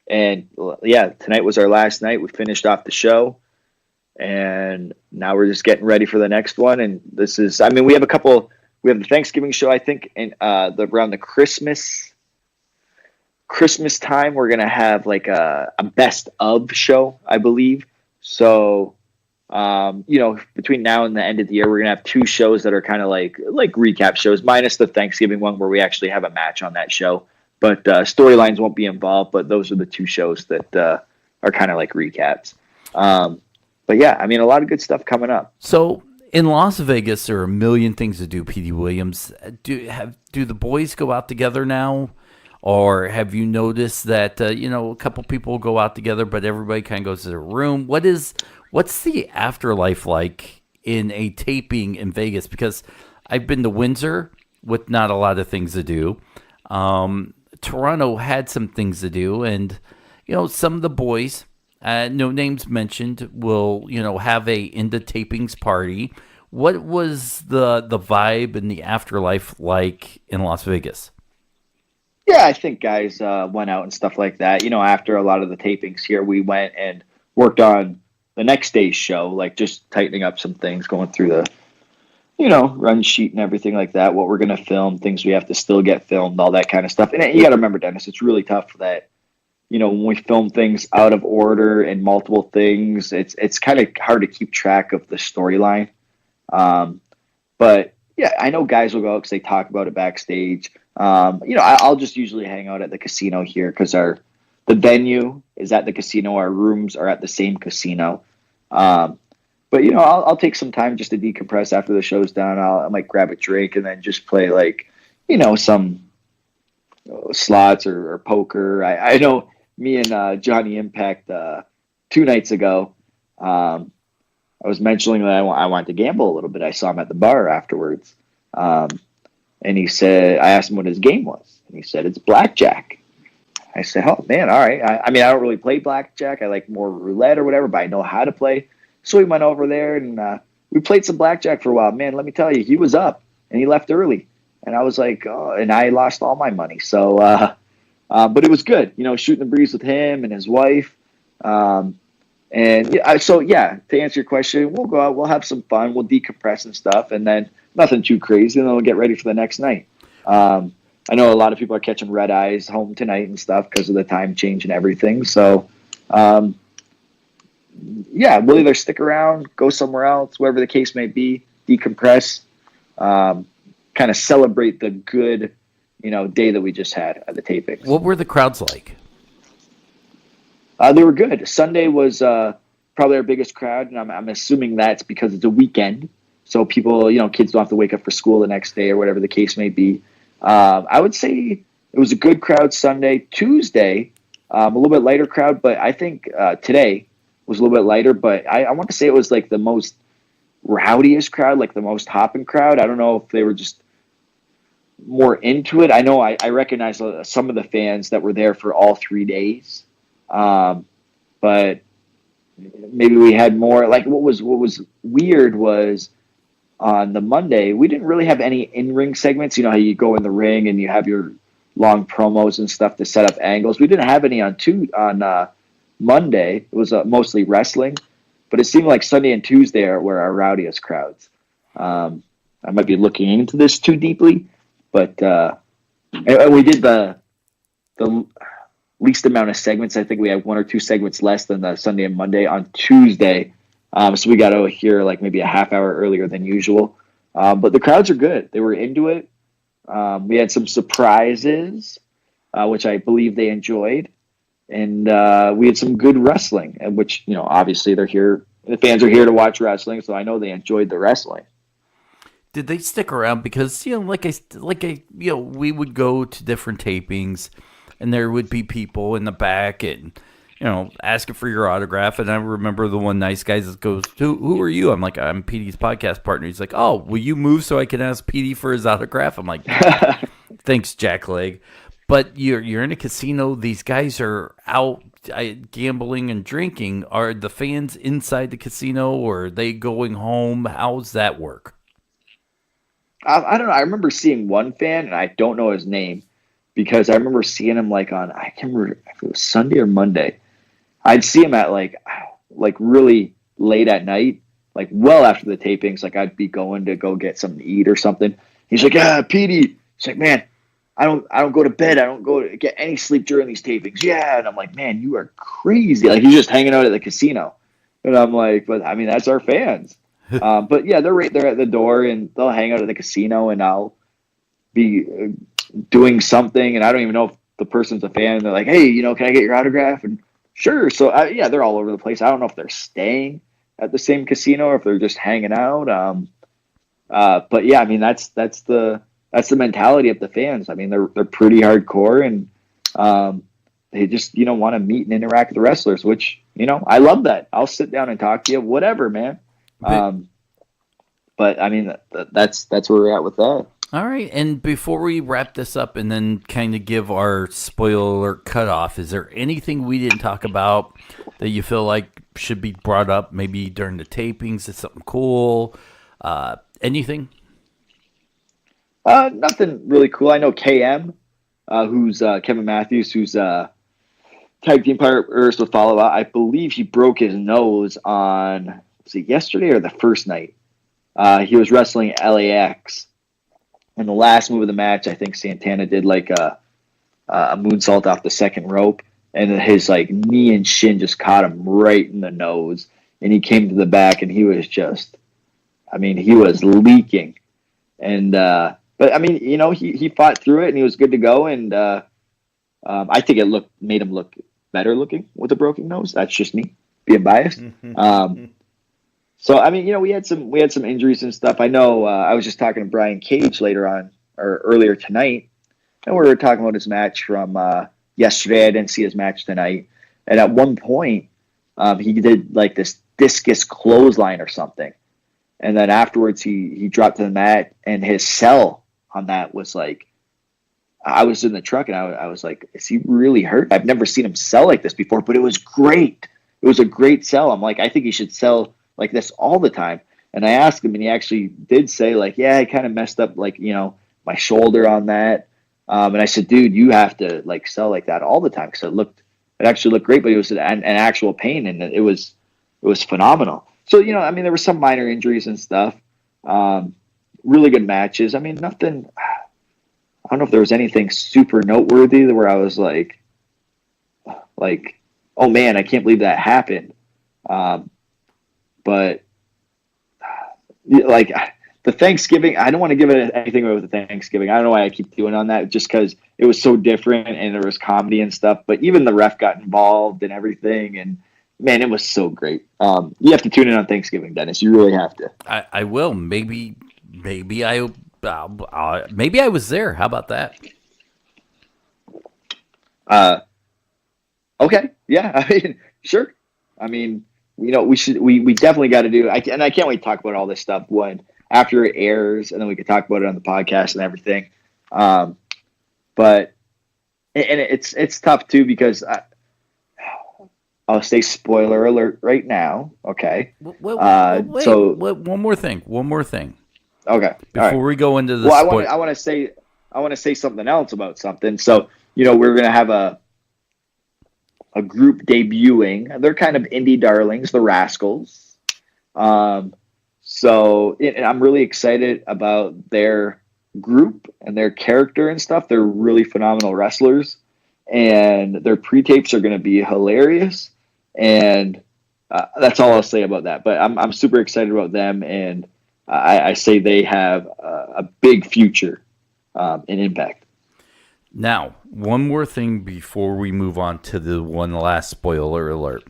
tonight was our last night. We finished off the show, and now we're just getting ready for the next one. And this is, we have the Thanksgiving show, I think, and around the Christmas time, we're going to have like a best of show, I believe. So, between now and the end of the year, we're going to have 2 shows that are kind of like recap shows, minus the Thanksgiving one where we actually have a match on that show. But storylines won't be involved, but those are the 2 shows that are kind of like recaps. But yeah, a lot of good stuff coming up. So in Las Vegas, there are a million things to do, Petey Williams. Do the boys go out together now? Or have you noticed that, a couple people go out together, but everybody kind of goes to their room? What's the afterlife like in a taping in Vegas? Because I've been to Windsor with not a lot of things to do. Toronto had some things to do, and some of the boys, no names mentioned, will have a into tapings party. What was the vibe and the afterlife like in Las Vegas? Yeah, I think guys went out and stuff like that. After a lot of the tapings here, we went and worked on the next day's show, like just tightening up some things, going through run sheet and everything like that, what we're going to film, things we have to still get filmed, all that kind of stuff. And you got to remember, Dennis, it's really tough that, when we film things out of order and multiple things, it's kind of hard to keep track of the storyline. But yeah, I know guys will go out because they talk about it backstage. I'll just usually hang out at the casino here because the venue is at the casino. Our rooms are at the same casino. But I'll take some time just to decompress after the show's done. I might grab a drink and then just play some slots or poker. I know me and Johnny Impact 2 nights ago. I was mentioning that I wanted to gamble a little bit. I saw him at the bar afterwards, and he said, I asked him what his game was, and he said it's blackjack. I said, oh man, all right. I mean, I don't really play blackjack. I like more roulette or whatever, but I know how to play. So we went over there and we played some blackjack for a while. Man, let me tell you, he was up and he left early. And I was like, oh, and I lost all my money. So, but it was good, shooting the breeze with him and his wife. To answer your question, we'll go out, we'll have some fun, we'll decompress and stuff, and then nothing too crazy, and then we'll get ready for the next night. I know a lot of people are catching red eyes home tonight and stuff because of the time change and everything. So, we'll either stick around, go somewhere else, whatever the case may be, decompress, kind of celebrate the good, day that we just had at the tapings. What were the crowds like? They were good. Sunday was probably our biggest crowd, and I'm assuming that's because it's a weekend. So people, kids don't have to wake up for school the next day or whatever the case may be. I would say it was a good crowd Sunday. Tuesday, a little bit lighter crowd, but I think today was a little bit lighter. But I want to say it was like the most rowdiest crowd, like the most hopping crowd. I don't know if they were just more into it. I know I recognize some of the fans that were there for all 3 days. But maybe we had more. Like what was weird was on the Monday we didn't really have any in-ring segments. You know how you go in the ring and you have your long promos and stuff to set up angles. We didn't have any on Monday. It was mostly wrestling, but it seemed like Sunday and Tuesday were our rowdiest crowds. I might be looking into this too deeply, but and we did the least amount of segments. I think we had 1 or 2 segments less than the Sunday and Monday on Tuesday. So we got over here like maybe a half hour earlier than usual. But the crowds are good. They were into it. We had some surprises, which I believe they enjoyed. And we had some good wrestling, which, obviously they're here. The fans are here to watch wrestling, so I know they enjoyed the wrestling. Did they stick around? Because, we would go to different tapings, and there would be people in the back and, asking for your autograph. And I remember the one nice guy that goes, who are you? I'm like, I'm Petey's podcast partner. He's like, oh, will you move so I can ask Petey for his autograph? I'm like, thanks, Jackleg. But you're in a casino. These guys are out gambling and drinking. Are the fans inside the casino, or are they going home? How's that work? I don't know. I remember seeing one fan, and I don't know his name, because I remember seeing him I can't remember if it was Sunday or Monday. I'd see him at like really late at night, like well after the tapings. Like I'd be going to go get something to eat or something. He's like, yeah, Petey. He's like, man, I don't go to bed. I don't go to get any sleep during these tapings. Yeah. And I'm like, man, you are crazy. Like he's just hanging out at the casino. And I'm like, but I mean, that's our fans. But yeah, they're right there at the door, and they'll hang out at the casino, and I'll be doing something, and I don't even know if the person's a fan. And they're like, hey, can I get your autograph? And sure. So they're all over the place. I don't know if they're staying at the same casino or if they're just hanging out. But yeah, I mean, that's the mentality of the fans. I mean, they're pretty hardcore, and they just, want to meet and interact with the wrestlers, which, I love that. I'll sit down and talk to you, whatever, man. But I mean, that's where we're at with that. All right, and before we wrap this up and then kind of give our spoiler cutoff, is there anything we didn't talk about that you feel like should be brought up maybe during the tapings? Is something cool? Anything? Nothing really cool. I know KM, who's Kevin Matthews, who's tag team partners with Follow Out. I believe he broke his nose on, was it yesterday or the first night? He was wrestling LAX. In the last move of the match, I think Santana did like a moonsault off the second rope, and his like knee and shin just caught him right in the nose, and he came to the back, and he was just, he was leaking, and but he fought through it, and he was good to go, and I think it made him look better looking with a broken nose. That's just me being biased. So we had some injuries and stuff. I know I was just talking to Brian Cage earlier tonight, and we were talking about his match from yesterday. I didn't see his match tonight, and at one point he did like this discus clothesline or something, and then afterwards he dropped to the mat, and his sell on that was like, I was in the truck and I was like, is he really hurt? I've never seen him sell like this before, but it was great. It was a great sell. I'm like, I think he should sell like this all the time. And I asked him, and he actually did say like, yeah, I kind of messed up like, my shoulder on that. And I said, dude, you have to like sell like that all the time. Cause it actually looked great, but it was an actual pain, and it was phenomenal. So, there were some minor injuries and stuff. Really good matches. Nothing, I don't know if there was anything super noteworthy where I was like, oh man, I can't believe that happened. But like the Thanksgiving, I don't want to give it anything away with the Thanksgiving. I don't know why I keep doing on that, just because it was so different and there was comedy and stuff. But even the ref got involved and everything, and man, it was so great. You have to tune in on Thanksgiving, Dennis. You really have to. I will. Maybe I was there. How about that? Okay. Yeah. Sure. We definitely got to do, and I can't wait to talk about all this stuff after it airs, and then we can talk about it on the podcast and everything. But it's tough too, because I'll say spoiler alert right now. Okay. Wait, so one more thing. Okay. Before we go into the I want to say something else about something. So, we're going to have a group debuting. They're kind of indie darlings, the Rascals. So I'm really excited about their group and their character and stuff. They're really phenomenal wrestlers, and their pre-tapes are going to be hilarious. And that's all I'll say about that. But I'm super excited about them, and I say they have a big future in Impact. Now, one more thing before we move on to the one last spoiler alert.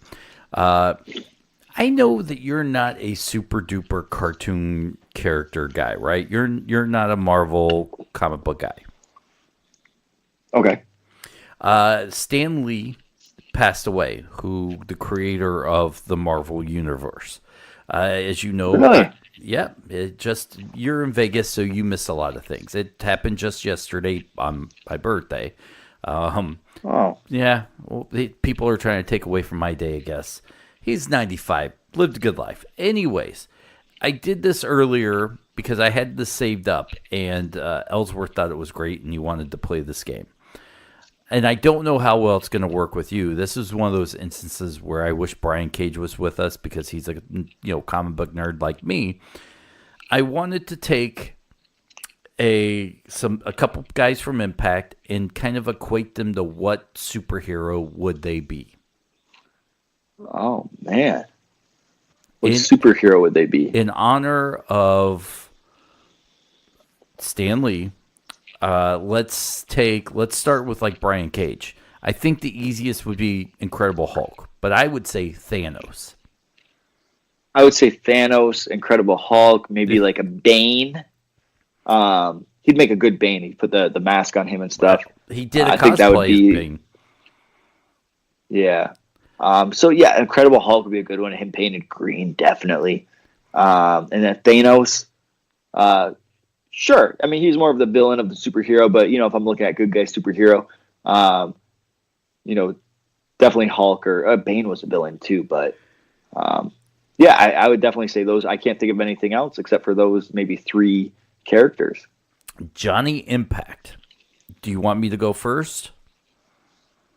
I know that you're not a super duper cartoon character guy, right? You're not a Marvel comic book guy. Okay. Stan Lee passed away, the creator of the Marvel Universe. As you know, really? Yeah, you're in Vegas, so you miss a lot of things. It happened just yesterday on my birthday. Oh. Yeah, well, people are trying to take away from my day, I guess. He's 95, lived a good life. Anyways, I did this earlier because I had this saved up, and Ellsworth thought it was great, and he wanted to play this game. And I don't know how well it's going to work with you. This is one of those instances where I wish Brian Cage was with us, because he's a comic book nerd like me. I wanted to take a couple guys from Impact and kind of equate them to what superhero would they be. Oh man, what superhero would they be? In honor of Stan Lee. Let's start with like Brian Cage. I think the easiest would be Incredible Hulk, but I would say Thanos. I would say Thanos, Incredible Hulk, maybe like a Bane. He'd make a good Bane. He'd put the mask on him and stuff. He did a cosplay Bane. Yeah. So yeah, Incredible Hulk would be a good one. Him painted green, definitely. And then Thanos, sure. He's more of the villain of the superhero, but if I'm looking at good guy superhero, definitely Hulk or Bane was a villain too. But yeah, I would definitely say those. I can't think of anything else except for those maybe three characters. Johnny Impact. Do you want me to go first?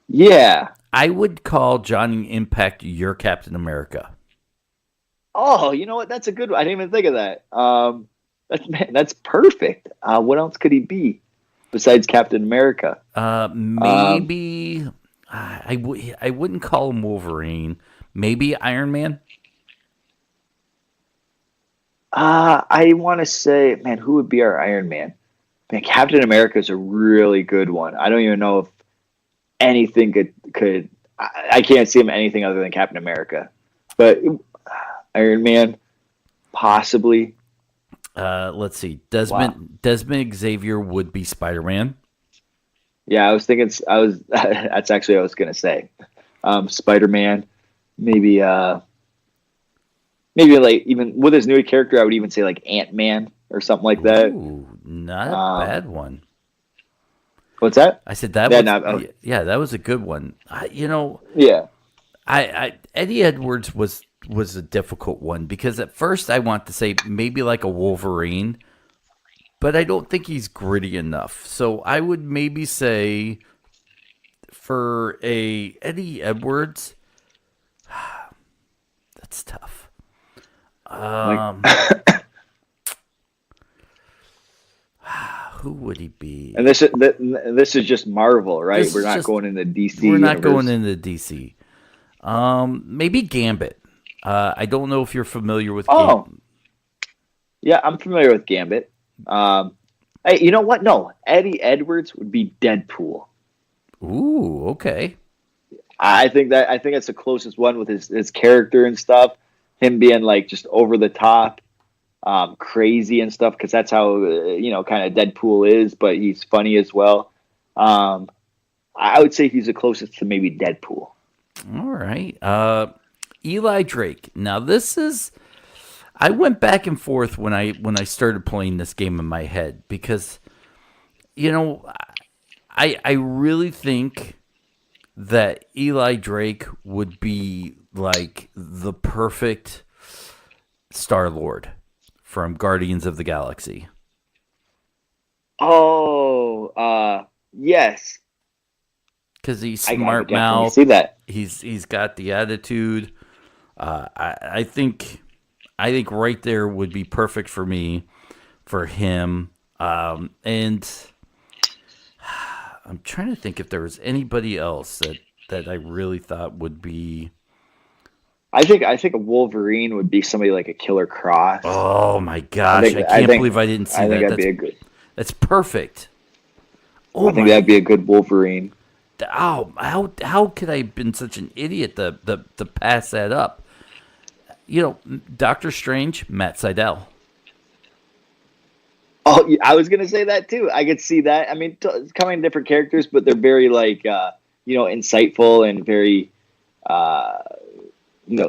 Yeah. I would call Johnny Impact your Captain America. Oh, you know what? That's a good one. I didn't even think of that. That's perfect. What else could he be besides Captain America? Maybe I wouldn't call him Wolverine. Maybe Iron Man. I want to say, man, who would be our Iron Man? Man, Captain America is a really good one. I don't even know if anything could. I can't see him anything other than Captain America, but Iron Man, possibly. Let's see. Desmond Xavier would be Spider-Man. Yeah, I was thinking. That's actually what I was gonna say. Spider-Man, maybe. Maybe like even with his new character, I would even say like Ant-Man or something like that. Ooh, not a bad one. What's that? I said that. Yeah, that was a good one. Yeah. Eddie Edwards was a difficult one because at first I want to say maybe like a Wolverine, but I don't think he's gritty enough. So I would maybe say for a Eddie Edwards, that's tough. Who would he be? And this is just Marvel, right? We're not going into DC. We're not going into DC. Maybe Gambit. I don't know if you're familiar with. Yeah, I'm familiar with Gambit. Hey, you know what? No, Eddie Edwards would be Deadpool. Ooh, okay. I think it's the closest one with his character and stuff. Him being like just over the top, crazy and stuff, because that's how kind of Deadpool is. But he's funny as well. I would say he's the closest to maybe Deadpool. All right. Eli Drake. Now this is. I went back and forth when I started playing this game in my head because, I really think that Eli Drake would be like the perfect Star-Lord from Guardians of the Galaxy. Oh, yes. Because he's smart mouth. See that? He's got the attitude. I think right there would be perfect for me, for him. And I'm trying to think if there was anybody else that I really thought would be. I think a Wolverine would be somebody like a Killer Cross. Oh my gosh! I can't believe I didn't see that. I think that'd be a good. That's perfect. Oh, I think that'd be a good Wolverine. Oh, how could I have been such an idiot to pass that up? Doctor Strange, Matt Sydal. Oh, I was gonna say that too. I could see that. I mean, coming in different characters, but they're very like insightful and very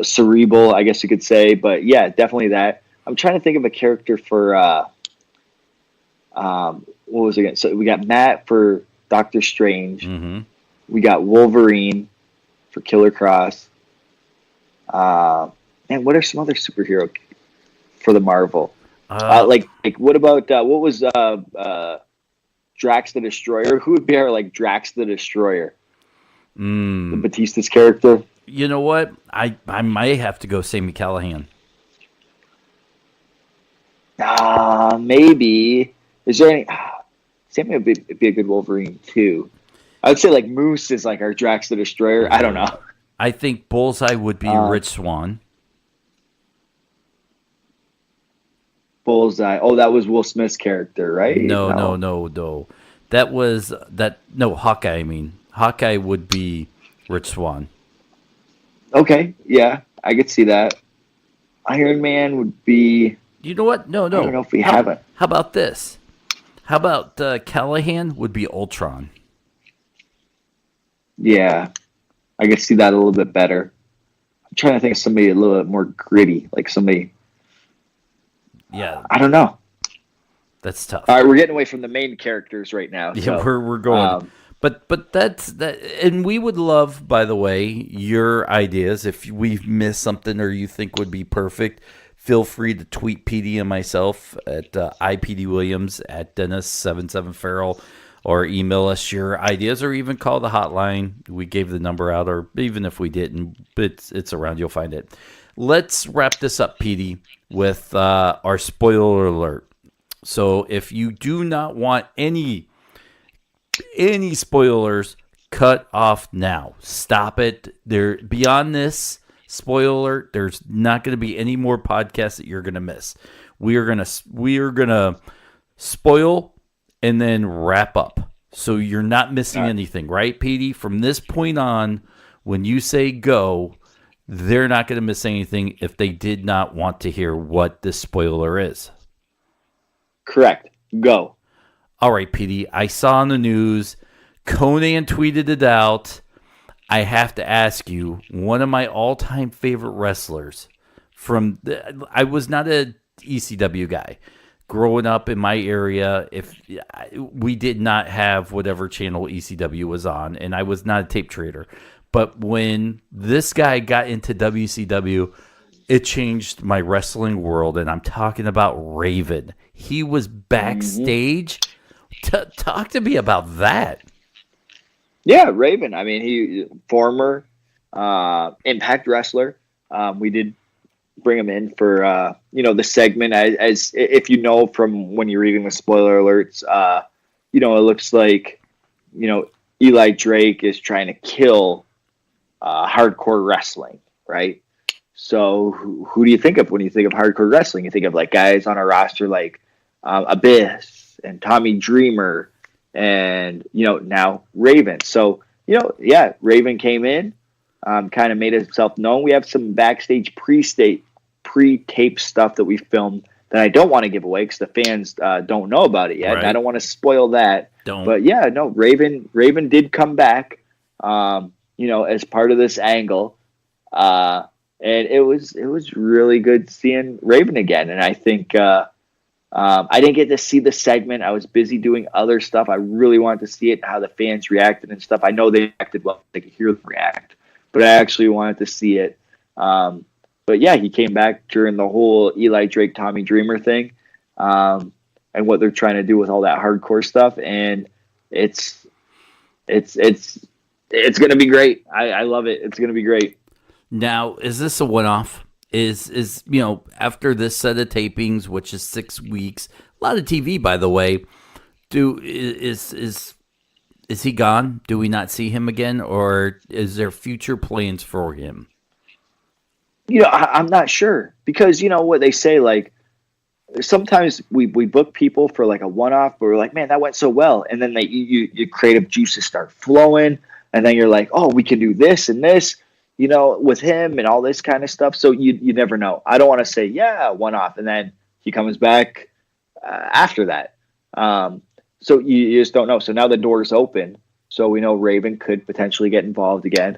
cerebral, I guess you could say. But yeah, definitely that. I'm trying to think of a character for what was it again? So we got Matt for Doctor Strange. Mm-hmm. We got Wolverine for Killer Cross. And what are some other superhero for the Marvel? Like what about what was Drax the Destroyer? Who would be our like Drax the Destroyer? The Batista's character. You know what? I might have to go Sammy Callahan. Maybe. Is there any? Sammy would be a good Wolverine too. I would say like Moose is like our Drax the Destroyer. I don't know. I think Bullseye would be Rich Swann. Bullseye. Oh, that was Will Smith's character, right? No. That was Hawkeye. I mean, Hawkeye would be Rich Swann. Okay, yeah, I could see that. Iron Man would be. You know what? No. I don't know if we haven't. How about this? How about Callahan would be Ultron? Yeah, I could see that a little bit better. I'm trying to think of somebody a little bit more gritty, like somebody. Yeah, I don't know. That's tough. All right, we're getting away from the main characters right now. Yeah, so, we're going. But that's that, and we would love, by the way, your ideas. If we've missed something or you think would be perfect, feel free to tweet Petey and myself at Petey Williams at Dennis77Farrell, or email us your ideas, or even call the hotline. We gave the number out, or even if we didn't, it's around. You'll find it. let's wrap this up, Petey, with our spoiler alert. So if you do not want any spoilers, cut off now. Stop it. There beyond this spoiler alert, there's not going to be any more podcasts that you're going to miss. We are going to spoil and then wrap up. So you're not missing anything, right, Petey? From this point on, when you say go, they're not going to miss anything if they did not want to hear what this spoiler is. Correct. Go. All right, Petey. I saw on the news, Conan tweeted it out. I have to ask you, one of my all-time favorite wrestlers I was not a ECW guy. Growing up in my area, if we did not have whatever channel ECW was on, and I was not a tape trader. But when this guy got into WCW, it changed my wrestling world, and I'm talking about Raven. He was backstage. Talk to me about that. Yeah, Raven. I mean, he former Impact wrestler. We did bring him in for the segment as if you know from when you're reading the spoiler alerts. It looks like Eli Drake is trying to kill hardcore wrestling, right? So who do you think of when you think of hardcore wrestling? You think of like guys on a roster like Abyss and Tommy Dreamer and now Raven. So Raven came in, kind of made himself known. We have some backstage pre-tape stuff that we filmed that I don't want to give away because the fans don't know about it yet. Right. I don't want to spoil that. But yeah, no, Raven did come back, as part of this angle, and it was really good seeing Raven again. And I think I didn't get to see the segment. I was busy doing other stuff. I really wanted to see it and how the fans reacted and stuff. I know they acted well; they could hear them react, but I actually wanted to see it. But yeah, he came back during the whole Eli Drake, Tommy Dreamer thing, and what they're trying to do with all that hardcore stuff. And it's going to be great. I love it. It's going to be great. Now, is this a one-off? Is after this set of tapings, which is 6 weeks, a lot of TV, by the way. Is he gone? Do we not see him again, or is there future plans for him? I'm not sure because what they say, like sometimes we book people for like a one-off, but we're like, man, that went so well, and then your creative juices start flowing, and then you're like, oh, we can do this and this, with him and all this kind of stuff. So you never know. I don't want to say one-off, and then he comes back after that. So you just don't know. So now the door's open. So we know Raven could potentially get involved again.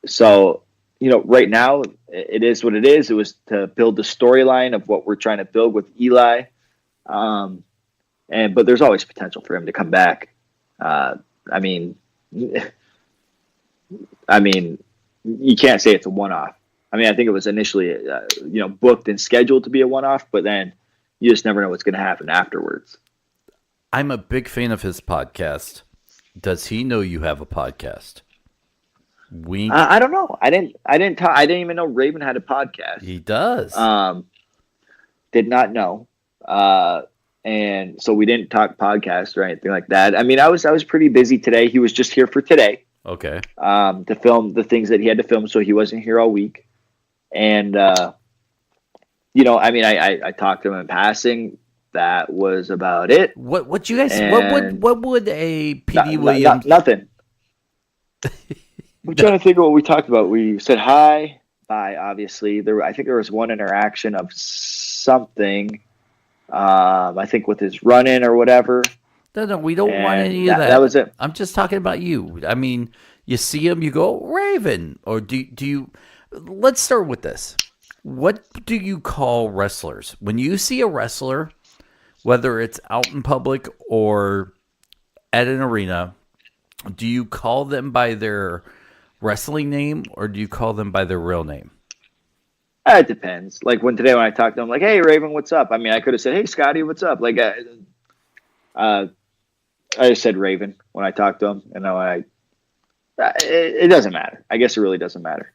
So. Right now it is what it is. It was to build the storyline of what we're trying to build with Eli. But there's always potential for him to come back. I mean, you can't say it's a one-off. I mean, I think it was initially, booked and scheduled to be a one-off, but then you just never know what's going to happen afterwards. I'm a big fan of his podcast. Does he know you have a podcast? I don't know. I didn't even know Raven had a podcast. He does. Did not know. And so we didn't talk podcast or anything like that. I mean, I was pretty busy today. He was just here for today. Okay. To film the things that he had to film, so he wasn't here all week. And I talked to him in passing. That was about it. What you guys? What would a Petey Williams? Nothing. I'm trying to think of what we talked about. We said hi, bye. Obviously, I think there was one interaction of something. I think with his run-in or whatever. No, we don't want any of that. That was it. I'm just talking about you. I mean, you see him, you go Raven, or do you? Let's start with this. What do you call wrestlers when you see a wrestler, whether it's out in public or at an arena? Do you call them by their wrestling name, or do you call them by their real name? It depends. Like today when I talked to him, like, hey, Raven, what's up? I mean, I could have said, hey, Scotty, what's up? Like, I just said Raven when I talked to him, and it doesn't matter. I guess it really doesn't matter.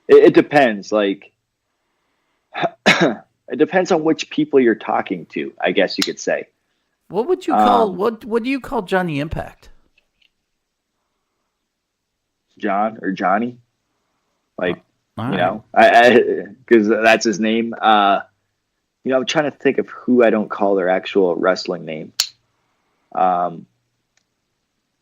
it depends. Like, it depends on which people you're talking to, I guess you could say. What would you call what do you call Johnny Impact? John or Johnny, like, All you right. know, because that's his name. You know, I'm trying to think of who I don't call their actual wrestling name.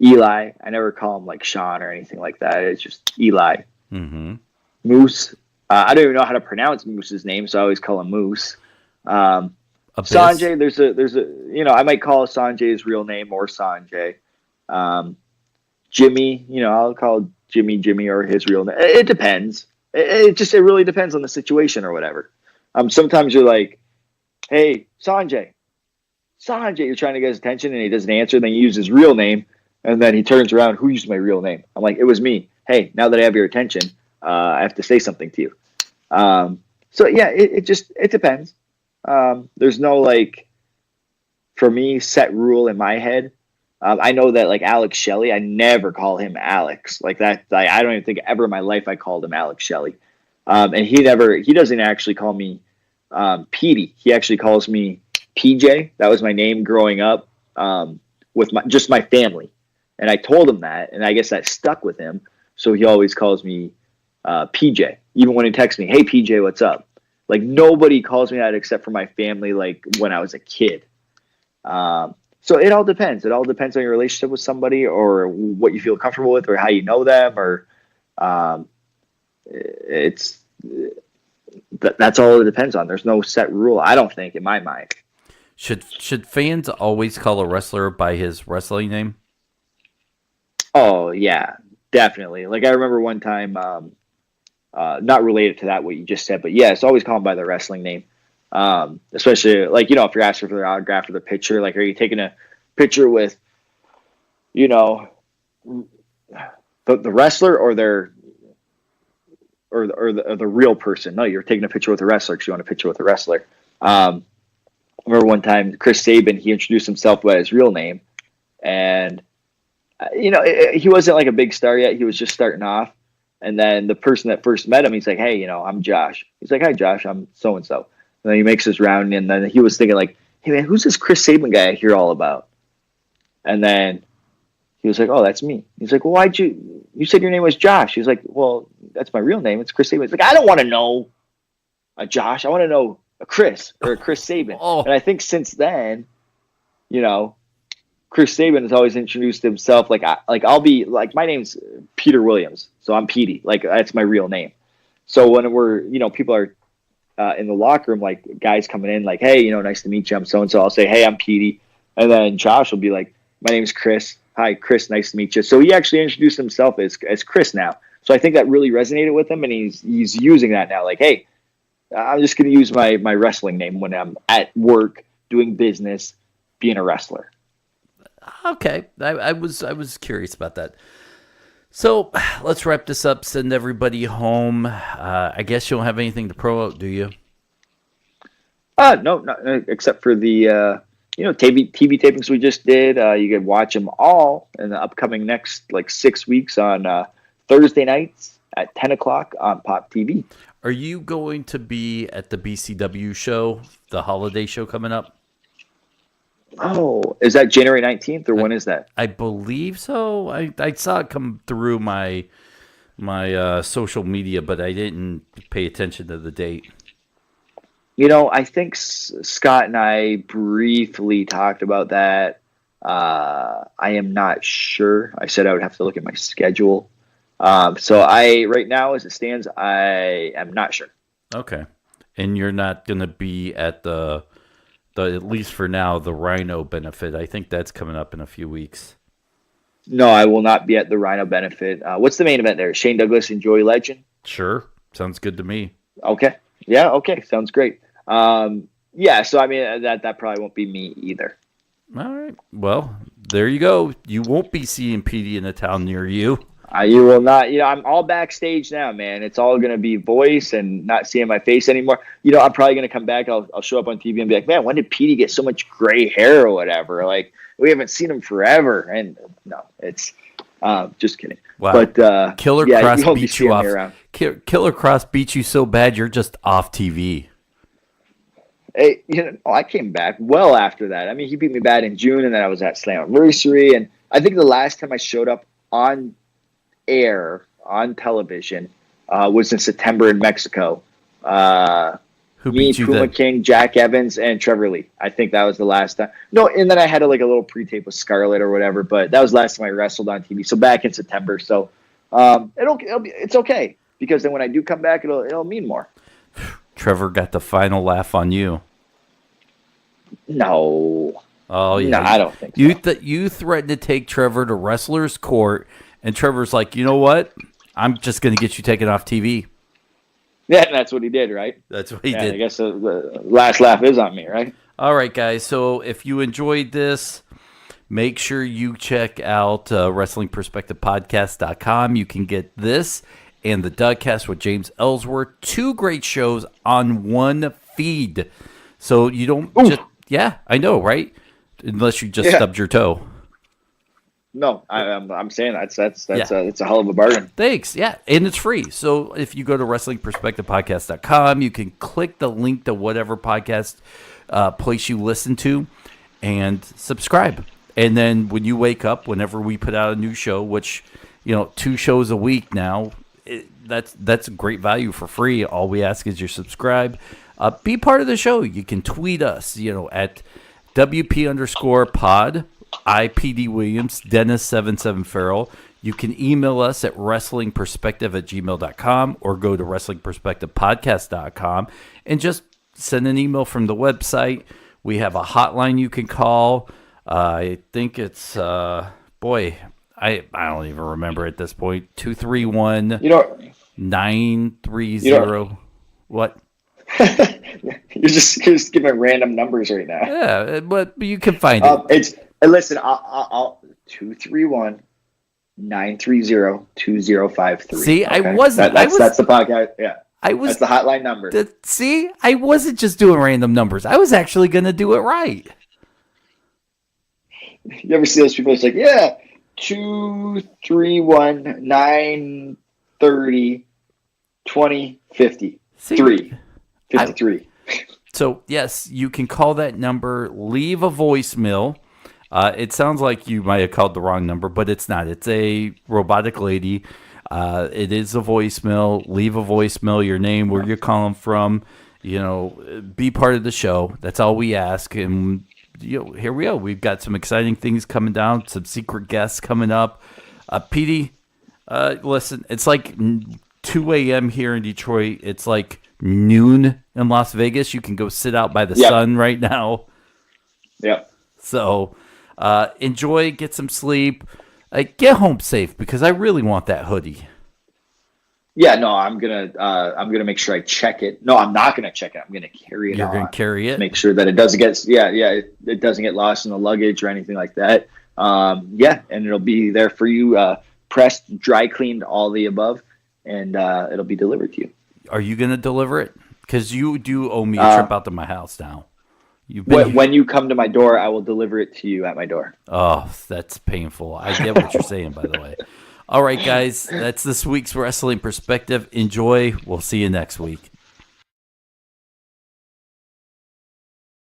Eli, I never call him like Sean or anything like that. It's just Eli. Mm-hmm. Moose. I don't even know how to pronounce Moose's name, so I always call him Moose. Abyss. Sanjay, there's a you know, I might call Sanjay his real name or Sanjay. Jimmy, you know, I'll call Jimmy or his real name. It depends. It really depends on the situation or whatever. Sometimes you're like, hey, Sanjay, you're trying to get his attention and he doesn't answer. Then you use his real name and then he turns around. Who used my real name? I'm like, it was me. Hey, now that I have your attention, I have to say something to you. So yeah, it depends. There's no, like, for me, set rule in my head. I know that, like, Alex Shelley, I never call him Alex like that. I don't even think ever in my life I called him Alex Shelley. And he doesn't actually call me Petey. He actually calls me PJ. That was my name growing up with just my family. And I told him that, and I guess that stuck with him. So he always calls me PJ. Even when he texts me, hey, PJ, what's up? Like, nobody calls me that except for my family, like, when I was a kid. So it all depends. It all depends on your relationship with somebody or what you feel comfortable with or how you know them or that's all it depends on. There's no set rule, I don't think, in my mind. Should fans always call a wrestler by his wrestling name? Oh, yeah, definitely. Like, I remember one time, not related to that, what you just said, but yeah, it's always called by their wrestling name. Especially, like, you know, if you're asking for their autograph or their picture, like, are you taking a picture with, you know, the wrestler or the real person? No, you're taking a picture with the wrestler because you want a picture with the wrestler. I remember one time Chris Sabin, he introduced himself by his real name, and you know, he wasn't like a big star yet. He was just starting off. And then the person that first met him, he's like, hey, you know, I'm Josh. He's like, hi, Josh, I'm so-and-so. And then he makes his round, and then he was thinking, like, hey, man, who's this Chris Sabin guy I hear all about? And then he was like, oh, that's me. He's like, well, you said your name was Josh. He's like, well, that's my real name. It's Chris Sabin. He's like, I don't want to know a Josh. I want to know a Chris or a Chris Sabin. Oh. And I think since then, you know, Chris Sabin has always introduced himself I'll be like, my name's Peter Williams, so I'm Petey. Like, that's my real name. So when we're, you know, people are in the locker room, like, guys coming in, like, hey, you know, nice to meet you, I'm so and so. I'll say, hey, I'm Petey, and then Josh will be like, my name's Chris. Hi, Chris, nice to meet you. So he actually introduced himself as Chris now. So I think that really resonated with him, and he's using that now. Like, hey, I'm just going to use my wrestling name when I'm at work doing business, being a wrestler. Okay, I was curious about that. So let's wrap this up. Send everybody home. I guess you don't have anything to promote, do you? No, not, except for the you know, TV tapings we just did. You can watch them all in the upcoming next 6 weeks on Thursday nights at 10 o'clock on Pop TV. Are you going to be at the BCW show, the holiday show coming up? Oh, is that January 19th or when is that? I believe so. I saw it come through my social media, but I didn't pay attention to the date. You know, I think Scott and I briefly talked about that. I am not sure. I said I would have to look at my schedule. So right now, as it stands, I am not sure. Okay. And you're not going to be at the at least for now, the Rhino benefit. I think that's coming up in a few weeks. No, I will not be at the Rhino benefit. What's the main event there? Shane Douglas and Joey Legend? Sure. Sounds good to me. Okay. Yeah, okay. Sounds great. Yeah, so I mean, that probably won't be me either. All right. Well, there you go. You won't be seeing Petey in a town near you. You will not. You know, I'm all backstage now, man. It's all going to be voice and not seeing my face anymore. You know, I'm probably going to come back. I'll show up on TV and be like, man, when did Petey get so much gray hair or whatever? Like, we haven't seen him forever. And no, Just kidding. Wow. But Killer yeah, Cross you hope you beat see you him off. around. Killer Cross beat you so bad you're just off TV. Hey, I came back well after that. I mean, he beat me bad in June, and then I was at Slammiversary, and I think the last time I showed up on air on television was in September in Mexico. Who Me, beat you Puma then? King, Jack Evans, and Trevor Lee. I think that was the last time. No, and then I had a little pre-tape with Scarlett or whatever, but that was the last time I wrestled on TV. So back in September. So it's okay, because then when I do come back, it'll mean more. Trevor got the final laugh on you. No. Oh yeah, No, I don't think so. You threatened to take Trevor to wrestler's court, and Trevor's like, you know what? I'm just going to get you taken off TV. Yeah, that's what he did, right? That's what he Yeah, did. I guess the last laugh is on me, right? All right, guys. So if you enjoyed this, make sure you check out WrestlingPerspectivePodcast.com. You can get this and the Dougcast with James Ellsworth. 2 great shows on one feed. So you don't just... Yeah, I know, right? Unless you just stubbed your toe. No, I'm saying that's it's a hell of a bargain. Thanks. Yeah, and it's free. So if you go to WrestlingPerspectivePodcast.com, you can click the link to whatever podcast place you listen to and subscribe. And then when you wake up, whenever we put out a new show, which, 2 shows a week now, that's great value for free. All we ask is you subscribe. Be part of the show. You can tweet us, at WP_pod. Petey Williams, Dennis 77 Farrell. You can email us at wrestlingperspective@gmail.com or go to wrestlingperspectivepodcast.com and just send an email from the website. We have a hotline you can call. I think it's, I don't even remember at this point. 231-930. What? You're just giving random numbers right now. Yeah, but you can find it. Listen, I'll 231-930-2053. See, okay? I wasn't. That's the podcast. Yeah, that's the hotline number. See, I wasn't just doing random numbers. I was actually going to do it right. You ever see those people? It's like, 231-930-2050. 53. So yes, you can call that number. Leave a voicemail. It sounds like you might have called the wrong number, but it's not. It's a robotic lady. It is a voicemail. Leave a voicemail, your name, where you're calling from. Be part of the show. That's all we ask. And here we go. We've got some exciting things coming down. Some secret guests coming up. Petey, listen, it's like 2 a.m. here in Detroit. It's like noon in Las Vegas. You can go sit out by the sun right now. Yep. So... enjoy, get some sleep, get home safe, because I really want that hoodie. Yeah, no, I'm gonna make sure I check it. No, I'm not gonna check it. I'm gonna carry it. You're gonna carry it. Make sure that it doesn't get it doesn't get lost in the luggage or anything like that. And it'll be there for you, pressed, dry cleaned, all the above, and it'll be delivered to you. Are you gonna deliver it? Because you do owe me a trip out to my house now. When you come to my door, I will deliver it to you at my door. Oh, that's painful. I get what you're saying, by the way. All right, guys, that's this week's Wrestling Perspective. Enjoy. We'll see you next week.